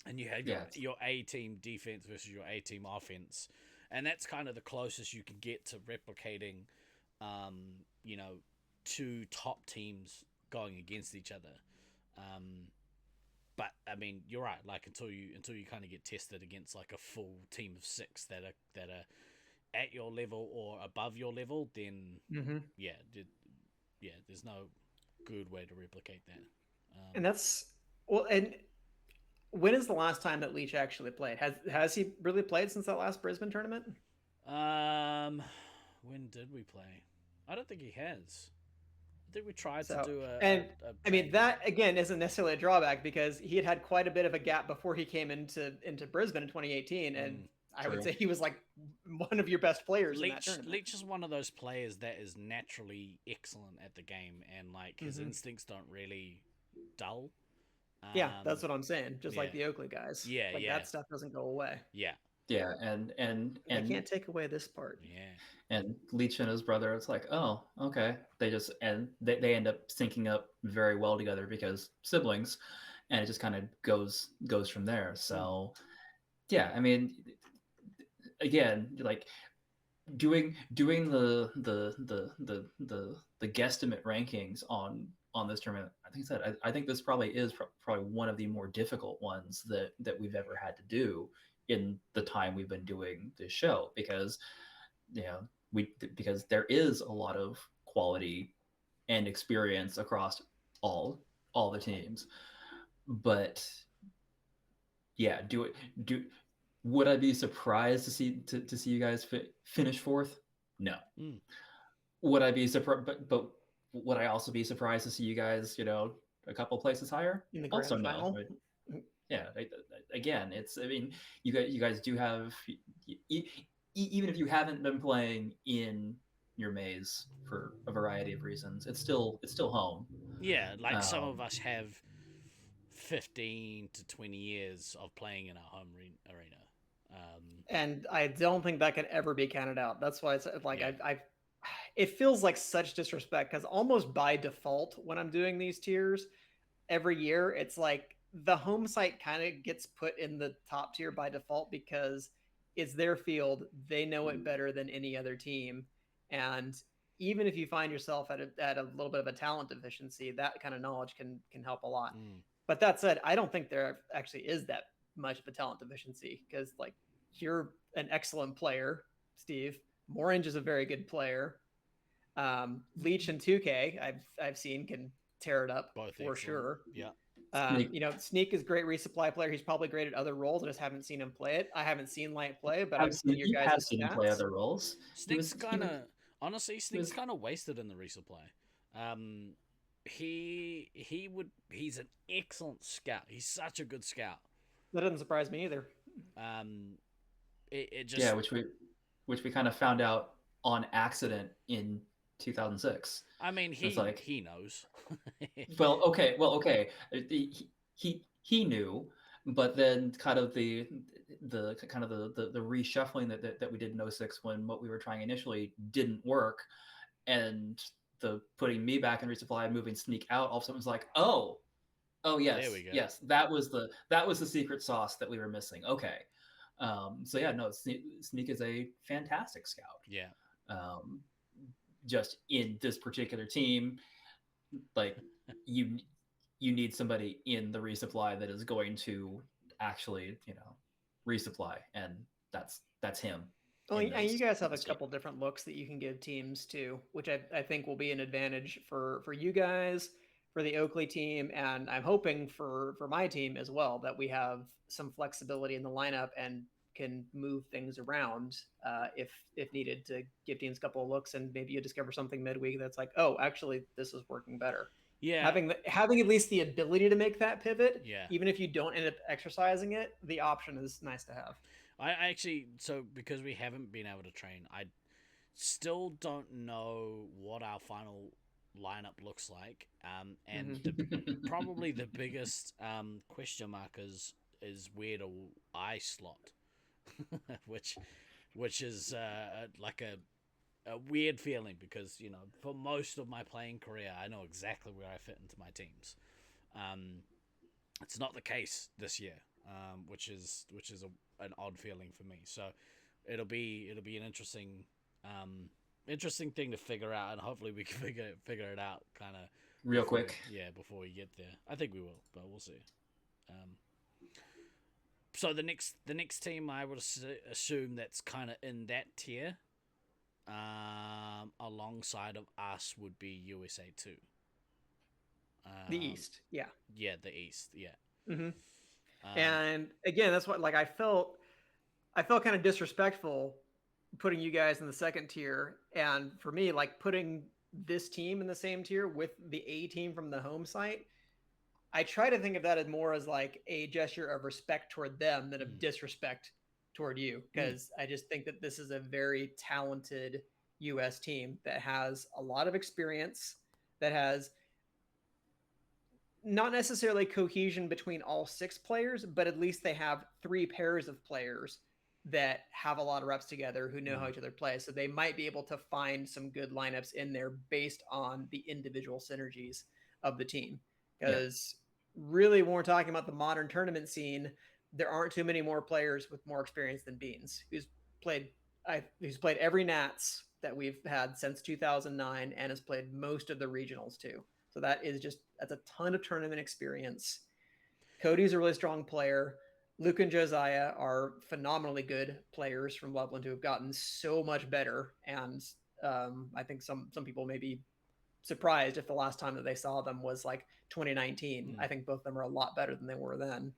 And you had your A team defense versus your A team offense, and that's kind of the closest you can get to replicating, you know, two top teams going against each other. But I mean, you're right. Like until you kind of get tested against like a full team of 6 that are at your level or above your level, then there's no good way to replicate that. And that's and when is the last time that Leach actually played? Has he really played since that last Brisbane tournament? When did we play? I don't think he has. I think we tried to do I mean, that again isn't necessarily a drawback because he had quite a bit of a gap before he came into Brisbane in 2018, and I would say he was like one of your best players in that tournament. Leach is one of those players that is naturally excellent at the game, and like his instincts don't really dull. Yeah, that's what I'm saying. Just like the Oakley guys. Yeah, like that stuff doesn't go away. Yeah. Yeah, and I can't take away this part. Yeah. And Leach and his brother, it's like, oh, okay. They just they end up syncing up very well together because siblings, and it just kind of goes from there. So, yeah, I mean, again, like doing the guesstimate rankings on this tournament. I think this probably is probably one of the more difficult ones that we've ever had to do in the time we've been doing this show, because because there is a lot of quality and experience across all the teams. But yeah, would I be surprised to see you guys finish 4th? No. Would I be surprised? But would I also be surprised to see you guys, a couple places higher? In the grand final? No. Yeah. Again, I mean, you guys do have, even if you haven't been playing in your maze for a variety of reasons, it's still home. Yeah, like some of us have 15 to 20 years of playing in our home arena. And I don't think that could ever be counted out. That's why it's like it feels like such disrespect, because almost by default when I'm doing these tiers every year, it's like the home site kind of gets put in the top tier by default because it's their field. They know it better than any other team. And even if you find yourself at a little bit of a talent deficiency, that kind of knowledge can help a lot. But that said, I don't think there actually is that much of a talent deficiency, because like you're an excellent player, Steve. Morange is a very good player. Leach and 2K, I've seen can tear it up. Both for excellent. Sure. Yeah. Sneak is a great resupply player. He's probably great at other roles. I just haven't seen him play it. I haven't seen Light play, but I've seen your guys' seen him play other roles. Sneak's kind of. Honestly, Sneak's kind of wasted in the resupply. He's an excellent scout. He's such a good scout. That doesn't surprise me either. It just Yeah, which we kind of found out on accident in 2006. I mean, It's like, he knows. well, okay. He knew, but then kind of the reshuffling that we did in '06 when what we were trying initially didn't work, and the putting me back in resupply and moving Sneak out, all of a sudden was like, oh yes, There we go. yes, that was the secret sauce that we were missing. Okay. So yeah, no, Sneak is a fantastic scout. Yeah. Just in this particular team, like you need somebody in the resupply that is going to actually, resupply, and that's him. Well, and you guys have a couple different looks that you can give teams too, which I think will be an advantage for you guys, for the Oakley team, and I'm hoping for my team as well, that we have some flexibility in the lineup and can move things around if needed, to give teams a couple of looks, and maybe you discover something midweek that's like, oh, actually this is working better. Yeah. Having at least the ability to make that pivot, Yeah. even if you don't end up exercising it, the option is nice to have. I actually, so because we haven't been able to train, I still don't know what our final lineup looks like. And probably the biggest question mark is where do I slot, which is like a weird feeling, because for most of my playing career I know exactly where I fit into my teams. It's not the case this year, which is an odd feeling for me. So it'll be an interesting thing to figure out, and hopefully we can figure it out kind of real quick. Yeah, before we get there. I think we will, but we'll see. So the next team I would assume that's kind of in that tier, alongside of us, would be USA 2. The East, yeah. Yeah, the East, yeah. Mm-hmm. And again, that's what, like, I felt kind of disrespectful putting you guys in the second tier, and for me, like, putting this team in the same tier with the A team from the home site, I try to think of that as more as like a gesture of respect toward them than of disrespect toward you, because I just think that this is a very talented US team that has a lot of experience, that has not necessarily cohesion between all 6 players, but at least they have 3 pairs of players that have a lot of reps together, who know how each other plays. So they might be able to find some good lineups in there based on the individual synergies of the team. Because really, when we're talking about the modern tournament scene, there aren't too many more players with more experience than Beans, who's played every Nats that we've had since 2009 and has played most of the regionals too. So that's a ton of tournament experience. Cody's a really strong player. Luke and Josiah are phenomenally good players from Loveland, who have gotten so much better. And I think some people may be surprised if the last time that they saw them was like 2019. I think both of them are a lot better than they were then.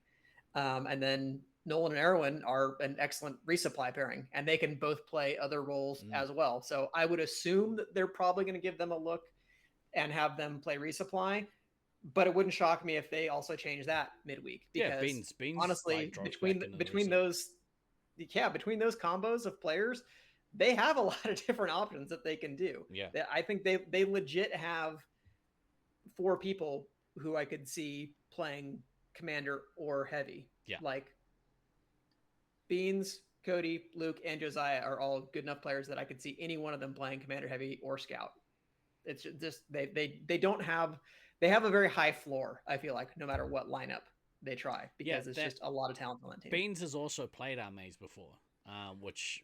And then Nolan and Erwin are an excellent resupply pairing, and they can both play other roles as well. So I would assume that they're probably going to give them a look and have them play resupply, but it wouldn't shock me if they also change that midweek, because Beans honestly, between those combos of players, they have a lot of different options that they can do. Yeah. I think they legit have 4 people who I could see playing Commander or Heavy. Yeah. Like Beans, Cody, Luke, and Josiah are all good enough players that I could see any one of them playing Commander, Heavy, or Scout. It's just they don't have they have a very high floor, I feel like, no matter what lineup they try, because it's just a lot of talent on that team. Beans has also played our maze before, which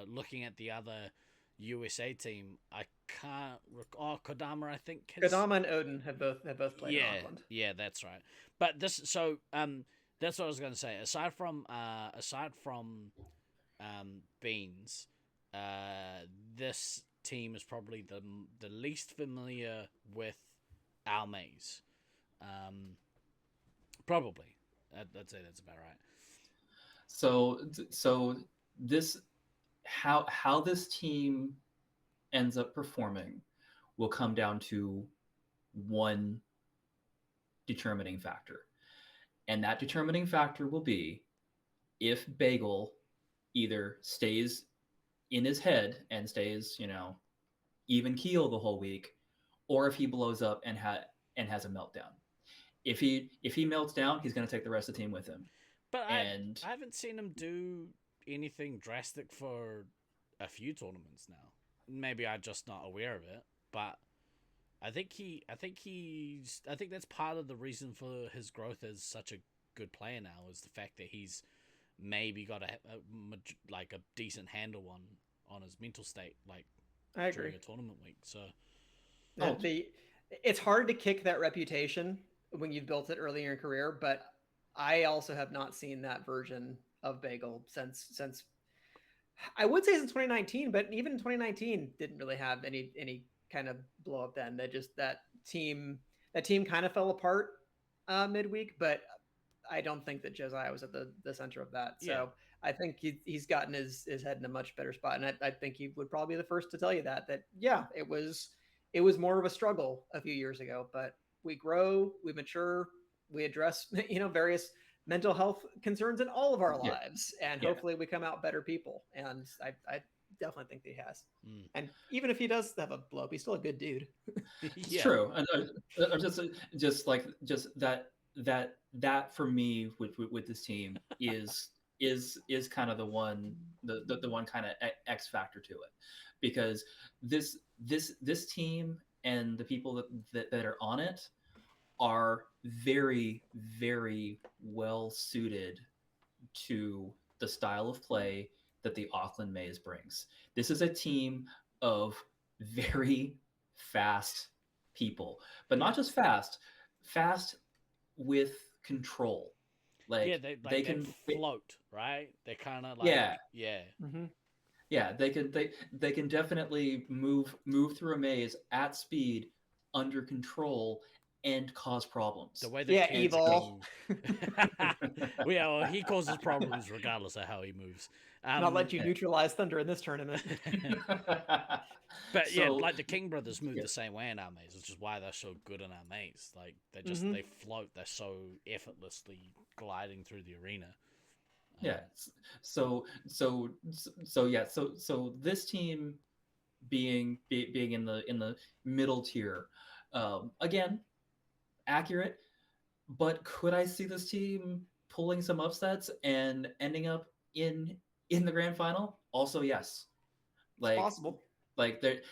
looking at the other USA team, I can't recall. Kodama, I think. Kodama and Odin have both played in Auckland. Yeah, that's right. But that's what I was going to say. Aside from Beans, this team is probably the least familiar with our maze. Probably, I'd say that's about right. So this how this team ends up performing will come down to one determining factor. And that determining factor will be if Bagel either stays in his head and stays, even keel the whole week, or if he blows up and has a meltdown. If he melts down, he's going to take the rest of the team with him. But And I haven't seen him do anything drastic for a few tournaments now. Maybe I'm just not aware of it, but I think that's part of the reason for his growth as such a good player now, is the fact that he's maybe got a decent handle on his mental state, like I during agree. a tournament week. So It's hard to kick that reputation when you've built it early in your career, but I also have not seen that version of Bagel since I would say since 2019, but even 2019 didn't really have any kind of blow up then. That team kind of fell apart midweek, but I don't think that Josiah was at the center of that. So Yeah. I think he's gotten his head in a much better spot. And I think he would probably be the first to tell you that yeah, it was more of a struggle a few years ago, but we grow, we mature, we address, various mental health concerns in all of our Yeah. lives. And Yeah. hopefully we come out better people. And I definitely think that he has. Mm. And even if he does have a blow up, he's still a good dude. It's Yeah. true. And that for me with this team is kind of the one kind of X factor to it, because this team and the people that are on it are very, very well suited to the style of play that the Auckland Maze brings. This is a team of very fast people, but not just fast with control. Like, they can float, right? They're kind of like Yeah. Mm-hmm. Yeah, they can definitely move through a maze at speed, under control, and cause problems. the way that Yeah, kids Evil. well, he causes problems regardless of how he moves. Not let you neutralize Thunder in this tournament. But yeah, So- like the King brothers move Yeah. the same way in our maze, which is why they're so good in our maze. Like they float, they're so effortlessly gliding through the arena. Yeah. So this team being in the middle tier, again, accurate, but could I see this team pulling some upsets and ending up in the grand final? Also, yes. Like, Possible. like they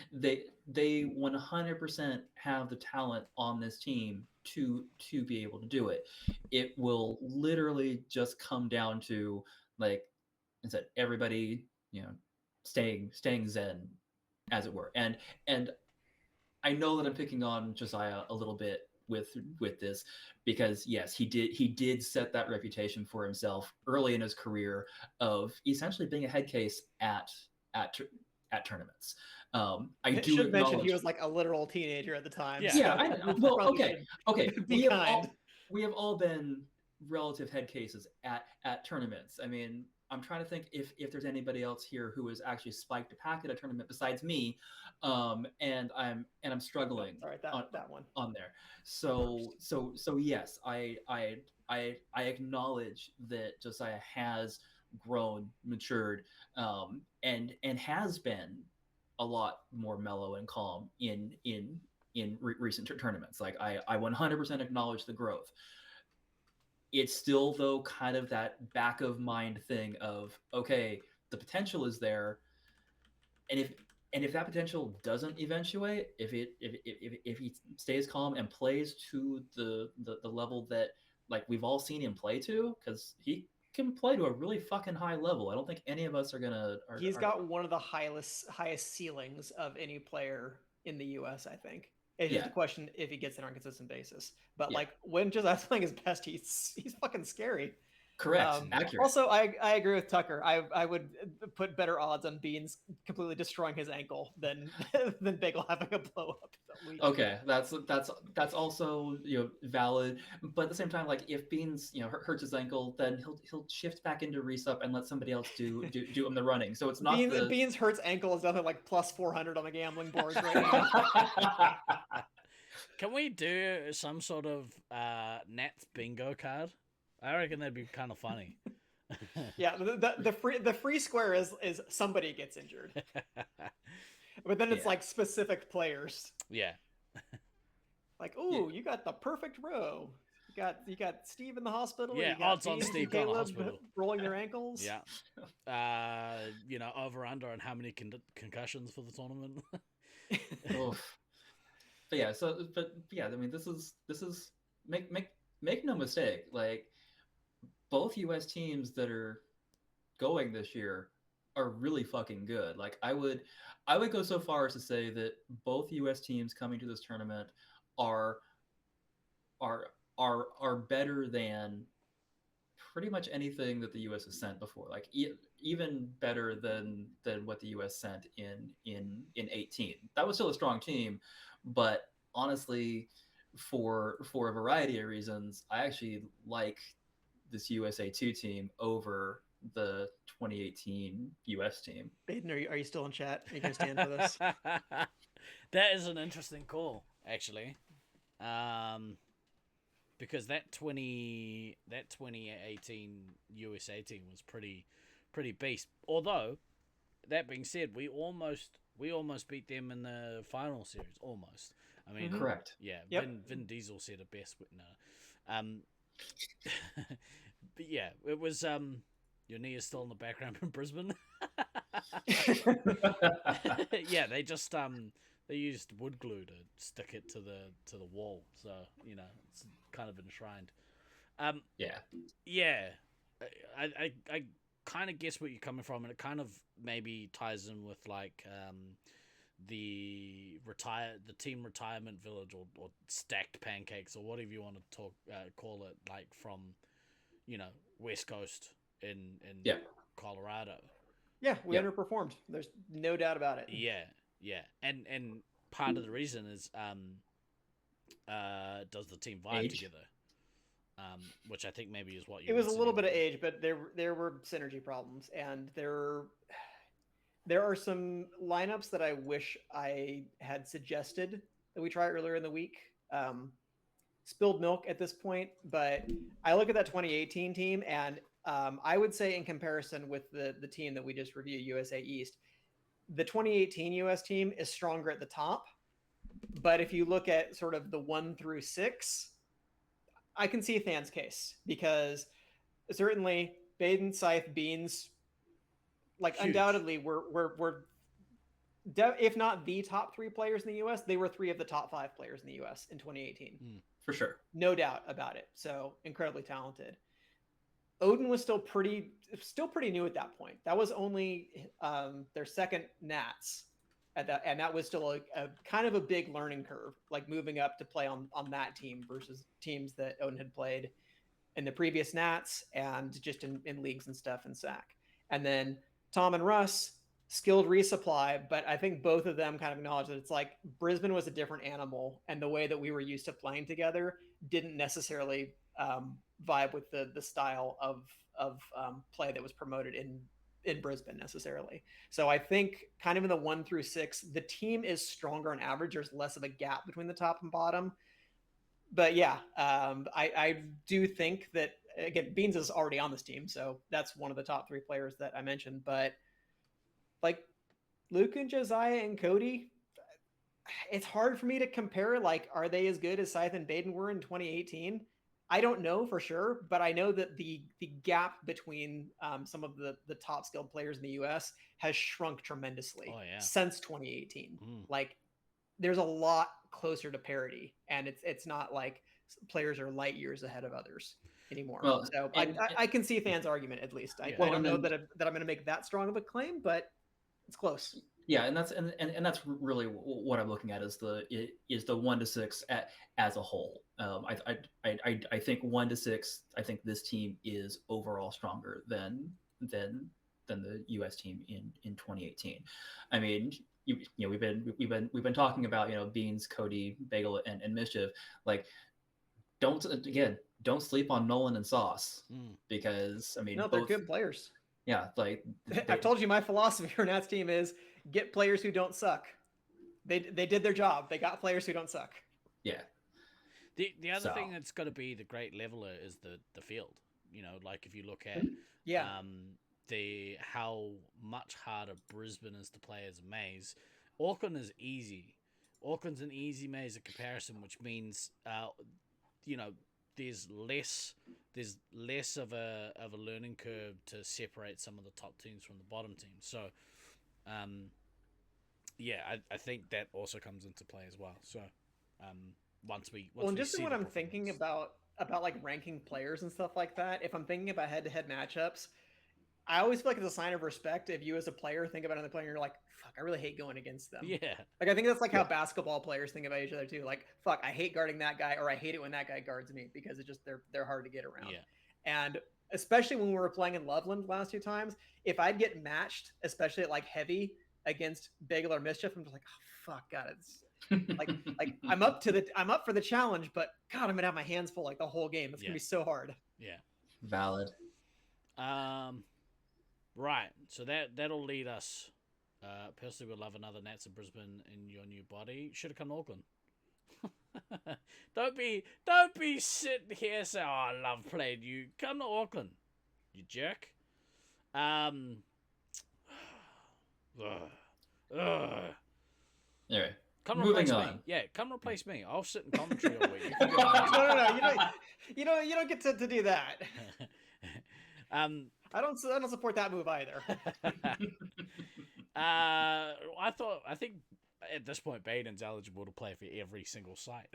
100% have the talent on this team to be able to do it. It will literally just come down to, like I said, everybody staying zen, as it were. And I know that I'm picking on Josiah a little bit with this, because yes, he did set that reputation for himself early in his career of essentially being a head case at tournaments. I should mention he acknowledge- was like a literal teenager at the time. Yeah. Yeah, so I know. we Well, probably okay. should be We have kind. we have all been relative head cases at tournaments. I mean, I'm trying to think if there's anybody else here who has actually spiked a pack at a tournament besides me, and I'm struggling. Sorry, that one. On there. So yes, I acknowledge that Josiah has grown, matured, and has been a lot more mellow and calm in recent tournaments. Like, I 100% acknowledge the growth. It's still, though, kind of that back of mind thing of, okay, the potential is there, and if that potential doesn't eventuate, if he stays calm and plays to the level that, like, we've all seen him play to, because he can play to a really fucking high level. I don't think any of us are gonna. He's got one of the highest ceilings of any player in the U.S. I think. It's just a question if he gets it on a consistent basis. But like, when Josiah's playing his best, he's fucking scary. Correct. Accurate. Also, I agree with Tucker. I would put better odds on Beans completely destroying his ankle than Bagel having a blow up. week. Okay, that's also valid, but at the same time, like if Beans hurts his ankle, then he'll shift back into Resup and let somebody else do him the running. So it's not Beans hurts ankle is nothing like plus 400 on the gambling boards right now. Can we do some sort of Nats bingo card? I reckon that'd be kind of funny. Yeah, the free square is somebody gets injured, but then it's like specific players. Yeah. Like, ooh, you got the perfect row. You got Steve in the hospital. Yeah, you got odds on Beans and Steve going to Caleb hospital. rolling their ankles. Yeah. Over under on how many concussions for the tournament. Oof. But yeah, I mean, this is make no mistake, like both U.S. teams that are going this year are really fucking good. Like I would go so far as to say that both U.S. teams coming to this tournament are better than pretty much anything that the U.S. has sent before. Like even better than what the U.S. sent in 18. That was still a strong team, but honestly, for a variety of reasons, I actually like this USA 2 team over the 2018 US team. Baden, are you still in chat? Are you gonna stand for this? That is an interesting call, actually. Because that 2018 USA team was pretty beast. Although, that being said, we almost beat them in the final series. Almost. I mean, correct. Yeah. Yep. Vin Diesel said it best. No. But yeah, it was. Your knee is still in the background in Brisbane. Yeah, they just they used wood glue to stick it to the wall, so it's kind of enshrined. Yeah. I kind of guess where you're coming from, and it kind of maybe ties in with like the team retirement village or stacked pancakes or whatever you want to call it, like from West Coast in Colorado. Yeah, we underperformed. There's no doubt about it. Yeah, and part of the reason is does the team vibe together? Which I think maybe is what you. It was a little bit of age, but there were synergy problems, and there are some lineups that I wish I had suggested that we try earlier in the week. Spilled milk at this point, but I look at that 2018 team, and I would say in comparison with the team that we just reviewed, USA East, the 2018 US team is stronger at the top. But if you look at sort of the 1 through 6, I can see Than's case, because certainly Baden, Scythe, Beans, like huge. Undoubtedly were if not the top 3 players in the US, they were 3 of the top 5 players in the US in 2018. For sure. No doubt about it. So incredibly talented. Odin was still pretty new at that point. That was only their second Nats at that, and that was still a kind of a big learning curve, like moving up to play on that team versus teams that Odin had played in the previous Nats and just in leagues and stuff in SAC. And then Tom and Russ, skilled resupply, but I think both of them kind of acknowledge that it's like Brisbane was a different animal, and the way that we were used to playing together didn't necessarily vibe with the style of play that was promoted in Brisbane necessarily. So I think kind of in the 1 through 6, the team is stronger on average. There's less of a gap between the top and bottom. But yeah, I do think that, again, Beans is already on this team, so that's one of the top 3 players that I mentioned. But like Luke and Josiah and Cody, it's hard for me to compare. Like, are they as good as Scythe and Baden were in 2018? I don't know for sure, but I know that the gap between some of the top skilled players in the US has shrunk tremendously since 2018. Like, there's a lot closer to parity, and it's not like players are light years ahead of others anymore. Well, so I can see Than's argument, at least. I don't know that I'm going to make that strong of a claim, but it's close. Yeah, and that's really what I'm looking at is the 1 to 6 as a whole. I think 1 to 6. I think this team is overall stronger than the U.S. team in 2018. I mean, we've been talking about Beans, Cody, Bagel, and Mischief. Like, don't sleep on Nolan and Sauce because I mean No, they're good players. Yeah, like I've told you my philosophy for Nats team is get players who don't suck. They did their job. They got players who don't suck. Yeah. The other thing that's got to be the great leveler is the field. Like if you look at the how much harder Brisbane is to play as a maze, Auckland is easy. Auckland's an easy maze of comparison, which means there's less of a learning curve to separate some of the top teams from the bottom teams. So, I think that also comes into play as well. So, once we just when I'm thinking about like ranking players and stuff like that, if I'm thinking about head-to-head matchups, I always feel like it's a sign of respect if you as a player think about another player and you're like, fuck, I really hate going against them. Yeah. Like, I think that's like how basketball players think about each other too. Like, fuck, I hate guarding that guy, or I hate it when that guy guards me, because it's just they're hard to get around. Yeah. And especially when we were playing in Loveland last 2 times, if I'd get matched, especially at like heavy against Bagel or Mischief, I'm just like, oh fuck, God, it's like I'm up for the challenge, but God, I'm gonna have my hands full like the whole game. It's gonna be so hard. Yeah. Valid. Right. So that'll lead us. Personally, would love another Nats of Brisbane in your new body. Should have come to Auckland. Don't be sitting here saying, "Oh, I love playing you." Come to Auckland, you jerk. Anyway, come moving replace on. me. Yeah, come replace me. I'll sit in commentary all week. No. You don't get to do that. I don't support that move either. I think at this point Baden's eligible to play for every single site.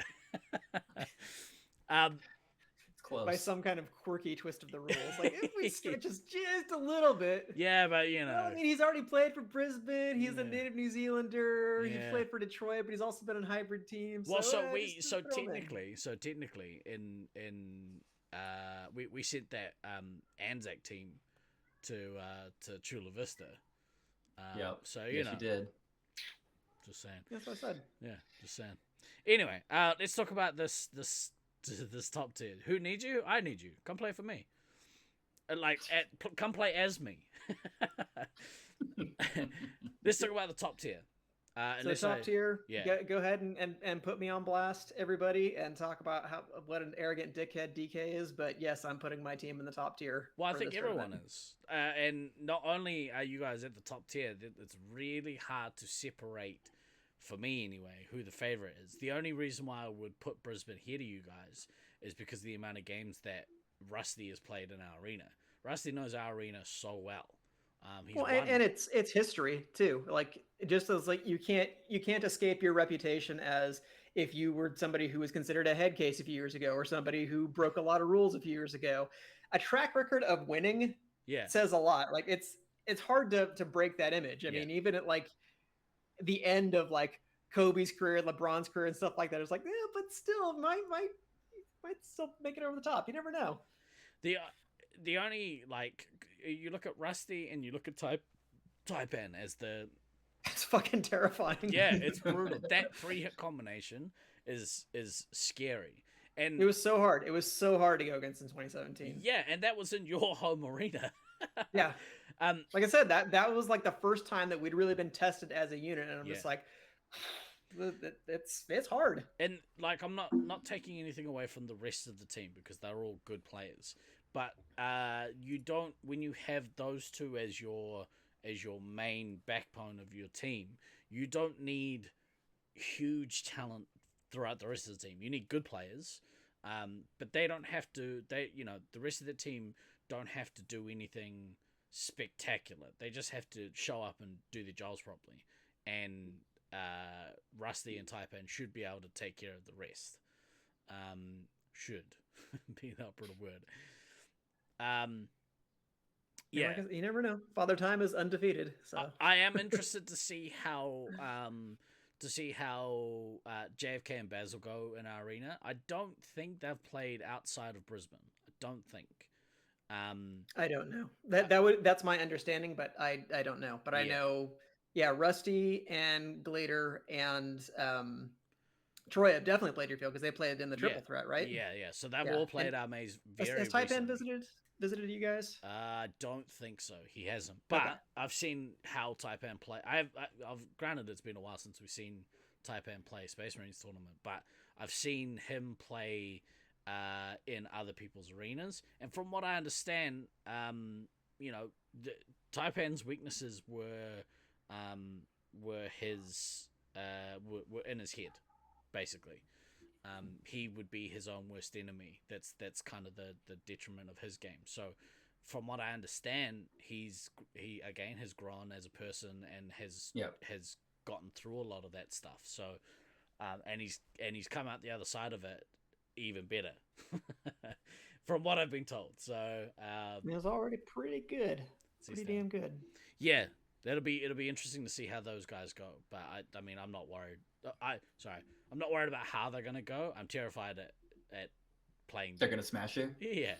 It's close. By some kind of quirky twist of the rules. Like, if we switch just a little bit. Yeah, but I mean, he's already played for Brisbane. He's a native New Zealander. He played for Detroit, but he's also been in hybrid teams. Well, so technically we sent that Anzac team to Chula Vista. So you did. Just saying. That's what I said. Yeah, just saying. Anyway, let's talk about this top tier. Who needs you? I need you. Come play for me. Come play as me. Let's talk about the top tier. So top tier, go ahead and put me on blast, everybody, and talk about what an arrogant dickhead DK is. But yes, I'm putting my team in the top tier. Well, I think everyone is. And not only are you guys at the top tier, it's really hard to separate, for me anyway, who the favorite is. The only reason why I would put Brisbane here to you guys is because of the amount of games that Rusty has played in our arena. Rusty knows our arena so well. And it's history too. Like, just as like you can't escape your reputation as if you were somebody who was considered a head case a few years ago, or somebody who broke a lot of rules a few years ago. A track record of winning says a lot. Like, it's hard to break that image. I mean, even at like the end of like Kobe's career, LeBron's career, and stuff like that, it's like, but still might still make it over the top. You never know. The only, like, you look at Rusty and you look at Taipan as it's fucking terrifying. Yeah, it's brutal. That 3-hit combination is scary. And it was so hard. It was so hard to go against in 2017. Yeah, and that was in your home arena. Yeah. Like I said, that was like the first time that we'd really been tested as a unit, and I'm just like, it's hard. And like, I'm not taking anything away from the rest of the team because they're all good players. But you don't, when you have those two as your main backbone of your team, you don't need huge talent throughout the rest of the team. You need good players, but they don't have to. The rest of the team don't have to do anything spectacular. They just have to show up and do their jobs properly. And Rusty and Taipan should be able to take care of the rest. Should be the operative word. You never know. Father Time is undefeated. So I am interested to see how JFK and Basil go in our arena. I don't think they've played outside of Brisbane. I don't think. I don't know. That's my understanding, but I don't know. But I know, Yeah, Rusty and Glader and Troy have definitely played your field because they played in the triple threat, right? Yeah. So they've Yeah, all played and our maze Has very Taipan recently. visited you guys? Don't think so. He hasn't. But Okay. I've seen how Taipan play. I've granted it's been a while since we've seen Taipan play Space Marines tournament, but I've seen him play in other people's arenas, and from what I understand, you know, Taipan's weaknesses were his were in his head, basically. He would be his own worst enemy. That's kind of the detriment of his game. So, from what I understand, he again has grown as a person and has gotten through a lot of that stuff. So, and he's come out the other side of it even better, from what I've been told. So, It was already pretty good, pretty damn good. Yeah, it'll be interesting to see how those guys go. But I mean, I'm not worried. I'm not worried about how they're gonna go. I'm terrified at playing. They're gonna smash you. Yeah.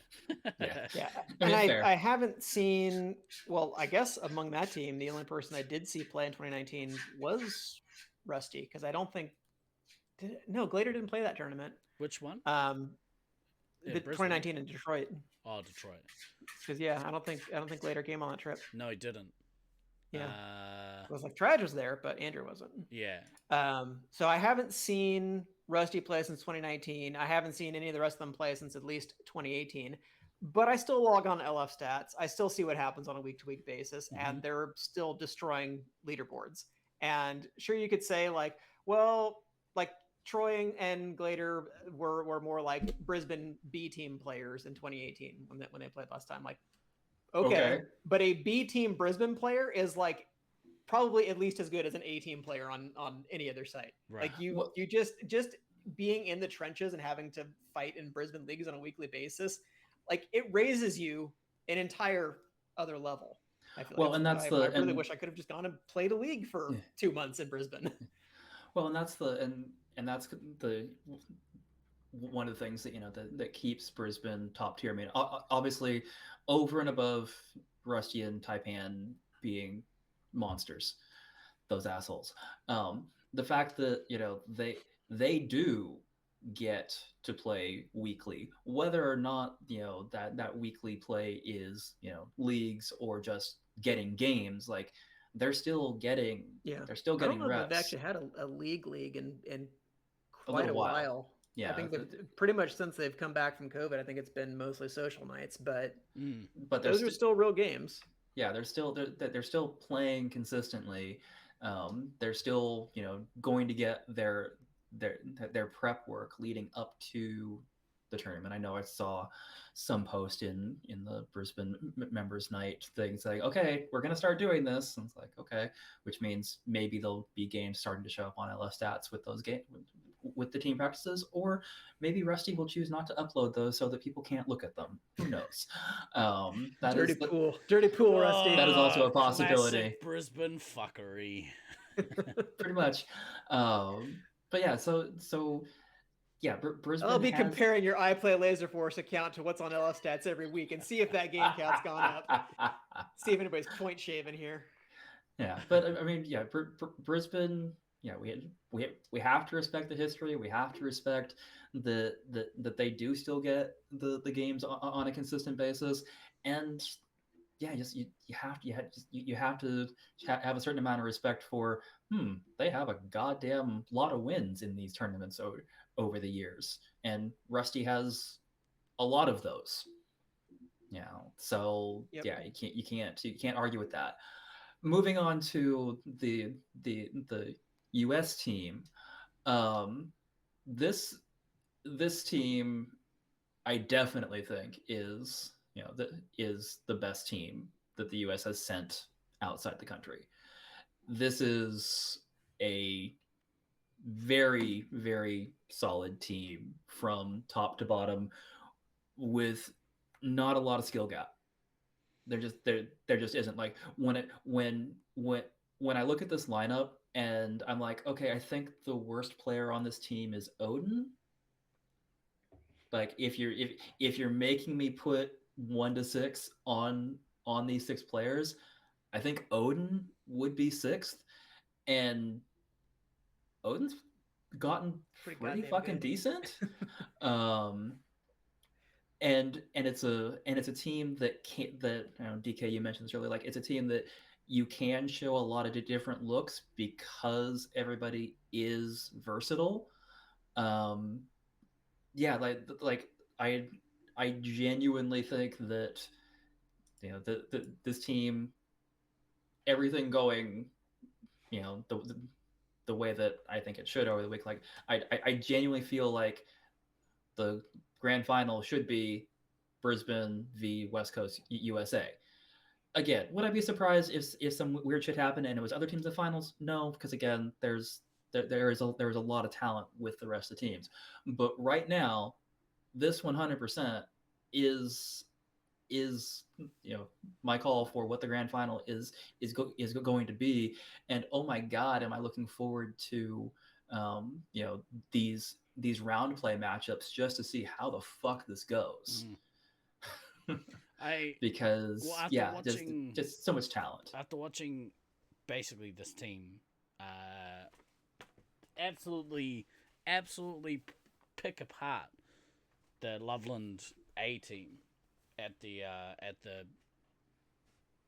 Yeah. And I haven't seen. Well, I guess among that team, the only person I did see play in 2019 was Rusty, because I don't think. No, Glader didn't play that tournament. Which one? The 2019 in Detroit. Oh, Detroit. Because I don't think Glader came on that trip. No, he didn't. Yeah. It was like Traj was there, but Andrew wasn't. Yeah. So I haven't seen Rusty play since 2019. I haven't seen any of the rest of them play since at least 2018. But I still log on LF stats. I still see what happens on a week-to-week basis, and they're still destroying leaderboards. And sure, you could say like, well, like Troy and Glader were more like Brisbane B team players in 2018 when they played last time. Like, okay, but a B team Brisbane player is like probably at least as good as an A team player on any other site. Right. Like you just being in the trenches and having to fight in Brisbane leagues on a weekly basis, like it raises you an entire other level. I feel well, like. And I really wish I could have just gone and played a league for 2 months in Brisbane. Well, and that's the one of the things that that keeps Brisbane top tier. I mean, obviously, over and above Rusty and Taipan being monsters, those assholes. The fact that they do get to play weekly, whether or not that weekly play is leagues or just getting games, like they're still getting reps. I don't know if they've actually had a league in quite a while. Yeah, I think that pretty much since they've come back from COVID, I think it's been mostly social nights, but those are still real games. Yeah, they're still playing consistently. They're still going to get their prep work leading up to the tournament. I know I saw some post in the Brisbane members night thing saying, okay, we're going to start doing this. And it's like, okay, which means maybe there'll be games starting to show up on LF stats with those games, with the team practices, or maybe Rusty will choose not to upload those so that people can't look at them. Who knows? Dirty pool, Rusty. That is also a possibility. Classic Brisbane fuckery. Pretty much. But yeah, so yeah, Brisbane. I'll be comparing your iPlay Laser Force account to what's on LF stats every week and see if that game count's gone up. See if anybody's point shaving here. Yeah, but I mean, yeah, Brisbane. Yeah, we have to respect the history. We have to respect that they do still get the games on a consistent basis, and yeah, just you have to have a certain amount of respect for. They have a goddamn lot of wins in these tournaments over the years, and Rusty has a lot of those. So yeah, you can't argue with that. Moving on to the U.S. team, this team, I definitely think is the best team that the U.S. has sent outside the country. This is a very, very solid team from top to bottom, with not a lot of skill gap. There just isn't. Like when I look at this lineup and I'm like, okay, I think the worst player on this team is Odin. Like if you're making me put 1 to 6 on these 6 players, I think Odin would be 6th. and Odin's gotten Pretty pretty goddamn fucking good. decent. um, and it's a team that can't that DK, you mentioned this earlier, like it's a team that you can show a lot of different looks because everybody is versatile. Um, yeah, like I I genuinely think that this team, everything going the way that I think it should over the week. Like I genuinely feel like the grand final should be Brisbane v West Coast USA. Again, would I be surprised if some weird shit happened and it was other teams in the finals? No, because again, there's a lot of talent with the rest of the teams. But right now, this 100% is is my call for what the grand final is going to be. And oh my god, am I looking forward to these round play matchups just to see how the fuck this goes. Because after yeah, watching just so much talent. after watching basically this team absolutely pick apart the Loveland A team at the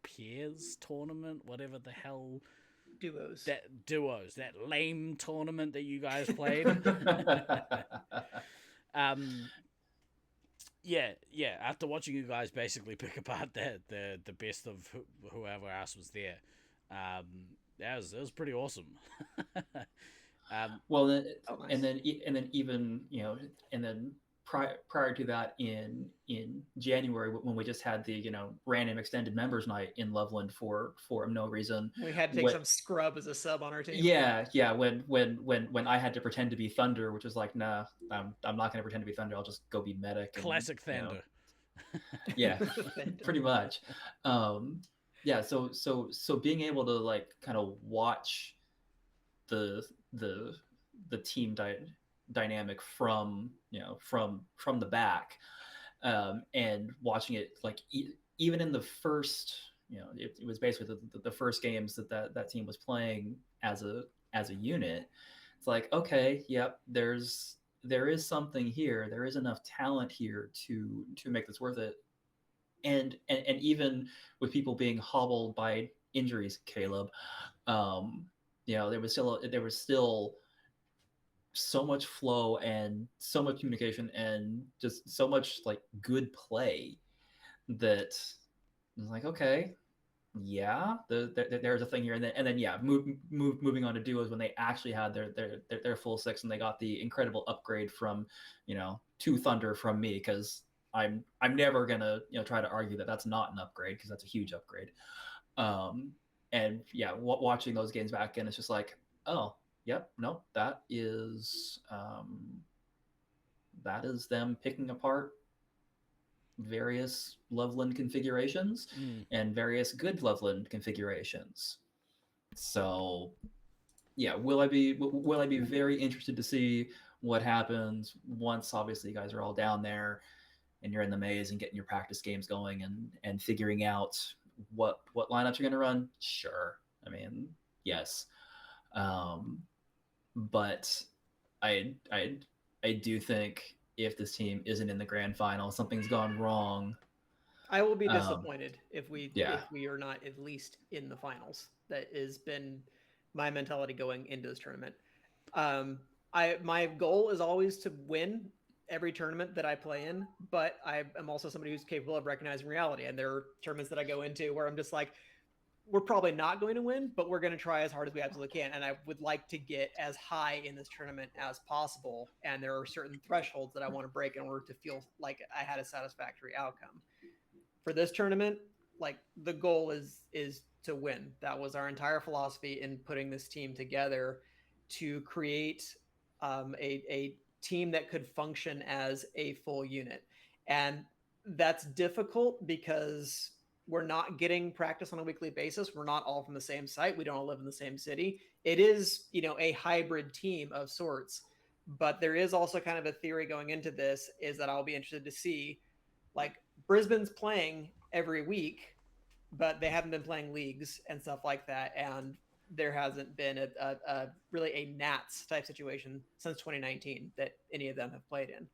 Peers tournament, whatever the hell Duos. that lame tournament that you guys played. Yeah. After watching you guys basically pick apart the best of whoever else was there, that was pretty awesome. Well, then, Oh, nice. and then even and then prior to that in January when we just had the random extended members night in Loveland for no reason. We had to take some scrub as a sub on our team. Yeah. When I had to pretend to be Thunder, which was like, nah, I'm not going to pretend to be Thunder. I'll just go be medic. Classic Thunder. Yeah, pretty much. Yeah. So being able to like kind of watch the team dynamic from from the back, and watching it like even in the first it was basically the first games that team was playing as a unit. It's like, okay, yep, there is something here, there is enough talent here to make this worth it. And even with people being hobbled by injuries, Caleb, there was still so much flow and so much communication and just so much like good play that I was like, okay, yeah, there's a thing here. And then yeah, moving on to duos when they actually had their full six and they got the incredible upgrade from to Thunder from me, because I'm never gonna try to argue that that's not an upgrade, because that's a huge upgrade. And yeah, watching those games back in, it's just like, oh, yep, no, that is them picking apart various Loveland configurations and various good Loveland configurations. So yeah, will I be very interested to see what happens once obviously you guys are all down there and you're in the maze and getting your practice games going and figuring out what lineups you're going to run. Sure, I mean, yes. But I do think if this team isn't in the grand final, something's gone wrong. I will be disappointed if we yeah. are not at least in the finals. That has been my mentality going into this tournament. My goal is always to win every tournament that I play in, but I am also somebody who's capable of recognizing reality. And there are tournaments that I go into where I'm just like, we're probably not going to win, but we're going to try as hard as we absolutely can. And I would like to get as high in this tournament as possible. And there are certain thresholds that I want to break in order to feel like I had a satisfactory outcome. For this tournament, like the goal is to win. That was our entire philosophy in putting this team together, to create a team that could function as a full unit. And that's difficult because we're not getting practice on a weekly basis. We're not all from the same site. We don't all live in the same city. It is, a hybrid team of sorts. But there is also kind of a theory going into this, is that I'll be interested to see, like, Brisbane's playing every week, but they haven't been playing leagues and stuff like that. And there hasn't been a really a Nats type situation since 2019 that any of them have played in.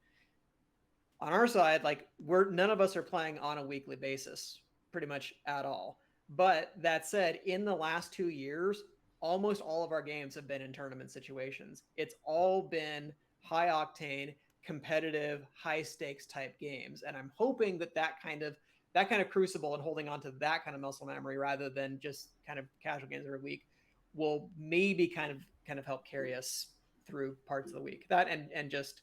On our side, like none of us are playing on a weekly basis pretty much at all. But that said, in the last 2 years, almost all of our games have been in tournament situations. It's all been high octane, competitive, high stakes type games, and I'm hoping that kind of crucible and holding on to that kind of muscle memory rather than just kind of casual games every week will maybe kind of help carry us through parts of the week. That and just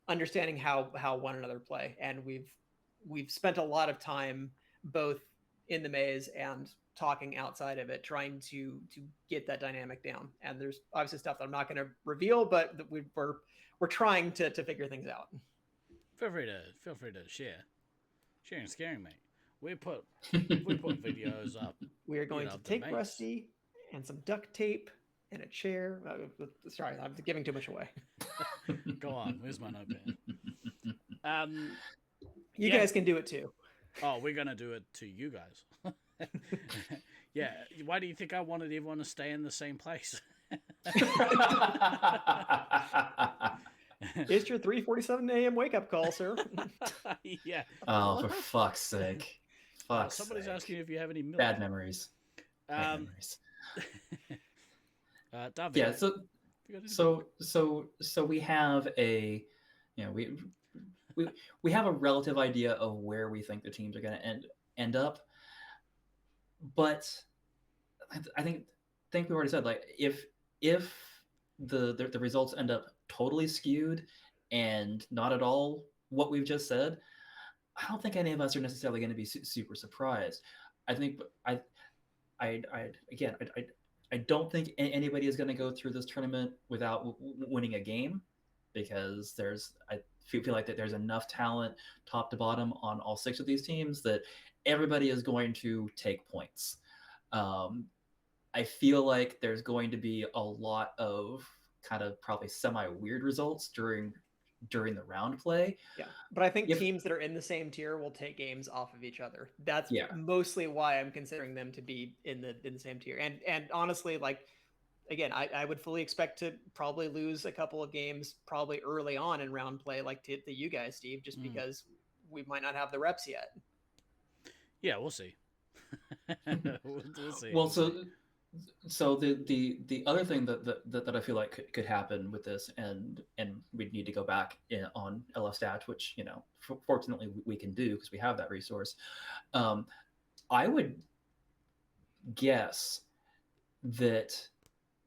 understanding how one another play, and we've spent a lot of time both in the maze and talking outside of it, trying to get that dynamic down. And there's obviously stuff that I'm not going to reveal, but we're trying to figure things out. Feel free to share. Sharing is caring, mate. We put videos up. We are going to take Rusty and some duct tape and a chair. Sorry, I'm giving too much away. Go on. Where's my notepad? You guys can do it too. Oh, we're gonna do it to you guys. Yeah. Why do you think I wanted everyone to stay in the same place? It's your 3:47 a.m. wake up call, sir. Yeah. Oh, for fuck's sake! Somebody's asking if you have any milk. Bad memories. Bad memories. David, yeah. So we have a, we have a relative idea of where we think the teams are going to end up, but I think we already said, like, if the results end up totally skewed and not at all what we've just said, I don't think any of us are necessarily going to be super surprised. I think I don't think anybody is going to go through this tournament without winning a game, because I feel like that there's enough talent top to bottom on all 6 of these teams that everybody is going to take points. I feel like there's going to be a lot of kind of probably semi-weird results during the round play. Yeah, but I think teams that are in the same tier will take games off of each other. That's mostly why I'm considering them to be in the same tier. And honestly, like, again, I would fully expect to probably lose a couple of games probably early on in round play, like to you guys, Steve, just because we might not have the reps yet. Yeah, we'll see. We'll see. Well, so the other thing that I feel like could happen with this, and we'd need to go back on LF Stats, which fortunately we can do because we have that resource. I would guess that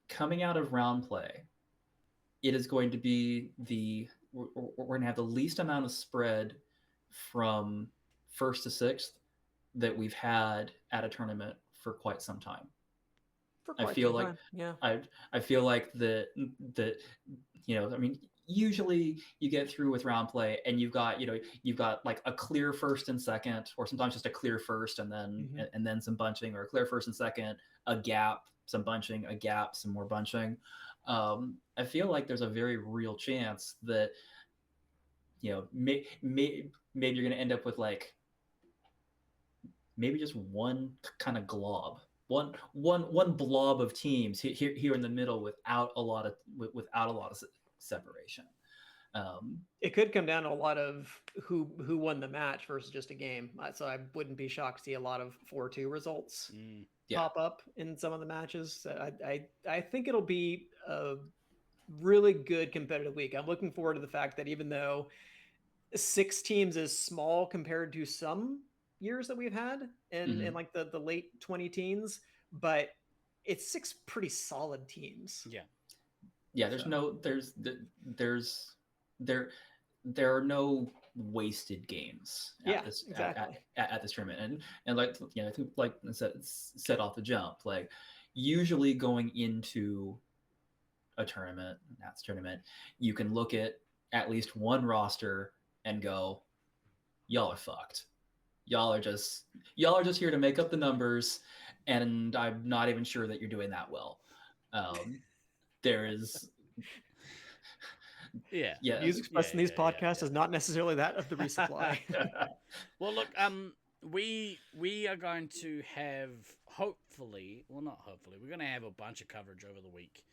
coming out of round play, it is going to be we're going to have the least amount of spread from 1st to 6th that we've had at a tournament for quite some time. I feel like that I mean, usually you get through with round play and you've got like a clear 1st and 2nd, or sometimes just a clear 1st and then and then some bunching, or a clear 1st and 2nd, a gap, some bunching, a gap, some more bunching. I feel like there's a very real chance that maybe you're going to end up with like maybe just one kind of glob. One blob of teams here in the middle without a lot of separation. It could come down to a lot of who won the match versus just a game. So I wouldn't be shocked to see a lot of 4-2 results pop up in some of the matches. So I think it'll be a really good competitive week. I'm looking forward to the fact that even though 6 teams is small compared to some years that we've had in like the late 20 teens, but it's 6 pretty solid teams. There are no wasted games at this tournament, and like I think, like I said off the jump, like usually going into a tournament, you can look at least one roster and go, y'all are fucked. Y'all are just here to make up the numbers, and I'm not even sure that you're doing that well. There is views expressed in these podcasts is not necessarily that of the Resupply. Well, look, we are going to have hopefully, well, not hopefully, we're going to have a bunch of coverage over the week.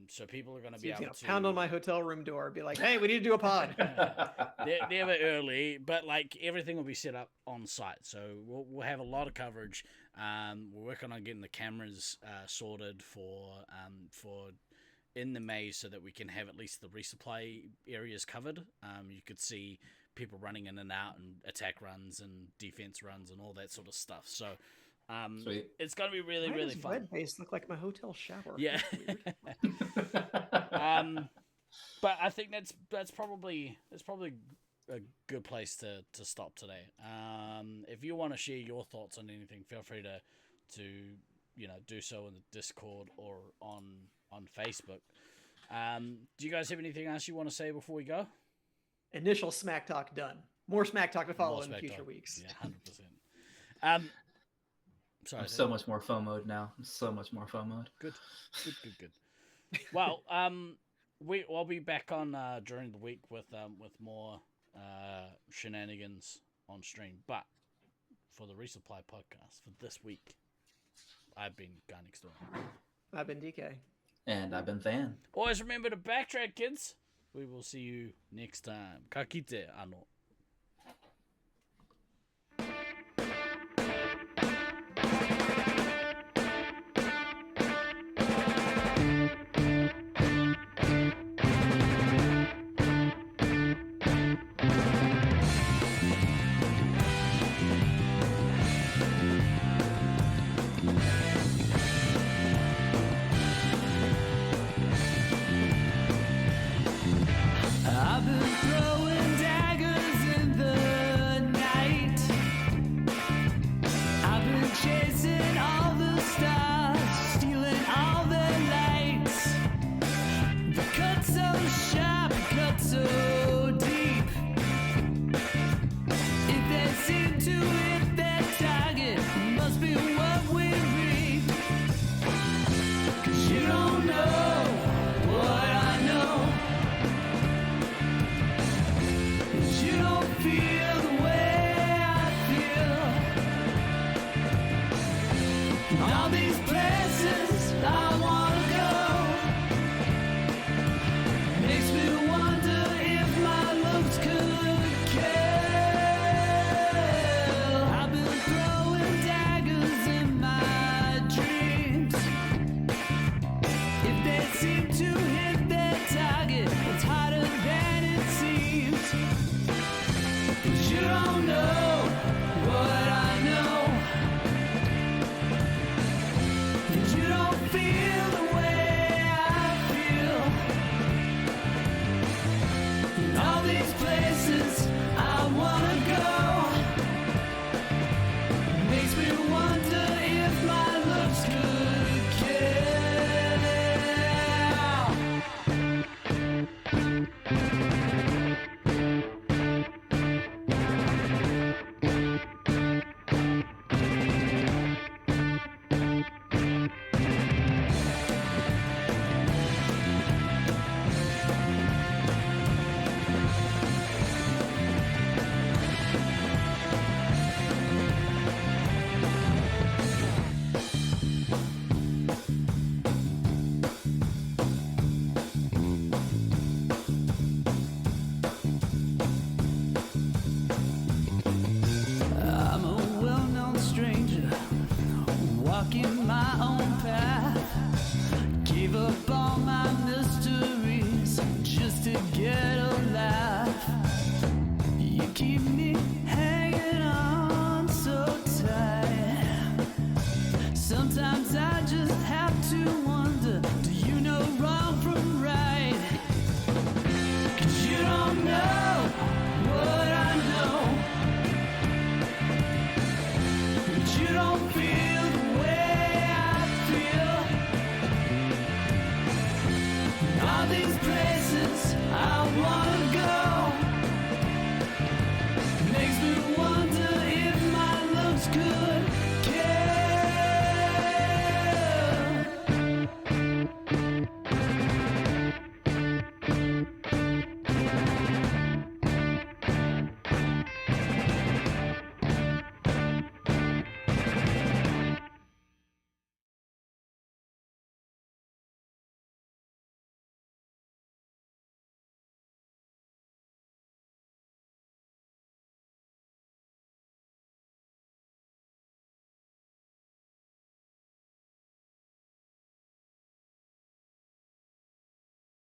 So people are going to be able to pound on my hotel room door, be like, "Hey, we need to do a pod." they're a bit early, but like everything will be set up on site, so we'll have a lot of coverage. We're working on getting the cameras sorted for in the maze so that we can have at least the resupply areas covered. You could see people running in and out and attack runs and defense runs and all that sort of stuff. So Sweet. it's going to be really, Why really does fun. Red base look like my hotel shower? Yeah. But I think that's probably a good place to stop today. If you want to share your thoughts on anything, feel free to do so in the Discord or on Facebook. Do you guys have anything else you want to say before we go? Initial smack talk done. More smack talk to follow More in smack future talk. weeks. Yeah, 100%. Sorry, I'm so much more FOMO'd now. I'm so much more FOMO'd. Good. Well, we'll be back on during the week with more shenanigans on stream. But for the Resupply podcast for this week, I've been Guy Next Door. I've been DK. And I've been Than. Always remember to backtrack, kids. We will see you next time. Ka kite ano. I've been throwing daggers in the night. I've been chasing all the stars, stealing all their lights. The cut so sharp, cut so deep. If they seem to hit their target, must be what we reap. 'Cause you don't know what I know. You don't feel the way I feel. All these places I wanna go makes me wonder if my looks could kill. I've been throwing daggers in my dreams. If they seem to hit their target, it's harder than it seems. You don't know what I know. You don't feel the way I feel. In all these places I wanna go makes me wonder if my looks could kill. I'm a well-known stranger, walking my own path. Gave up all my mysteries just to get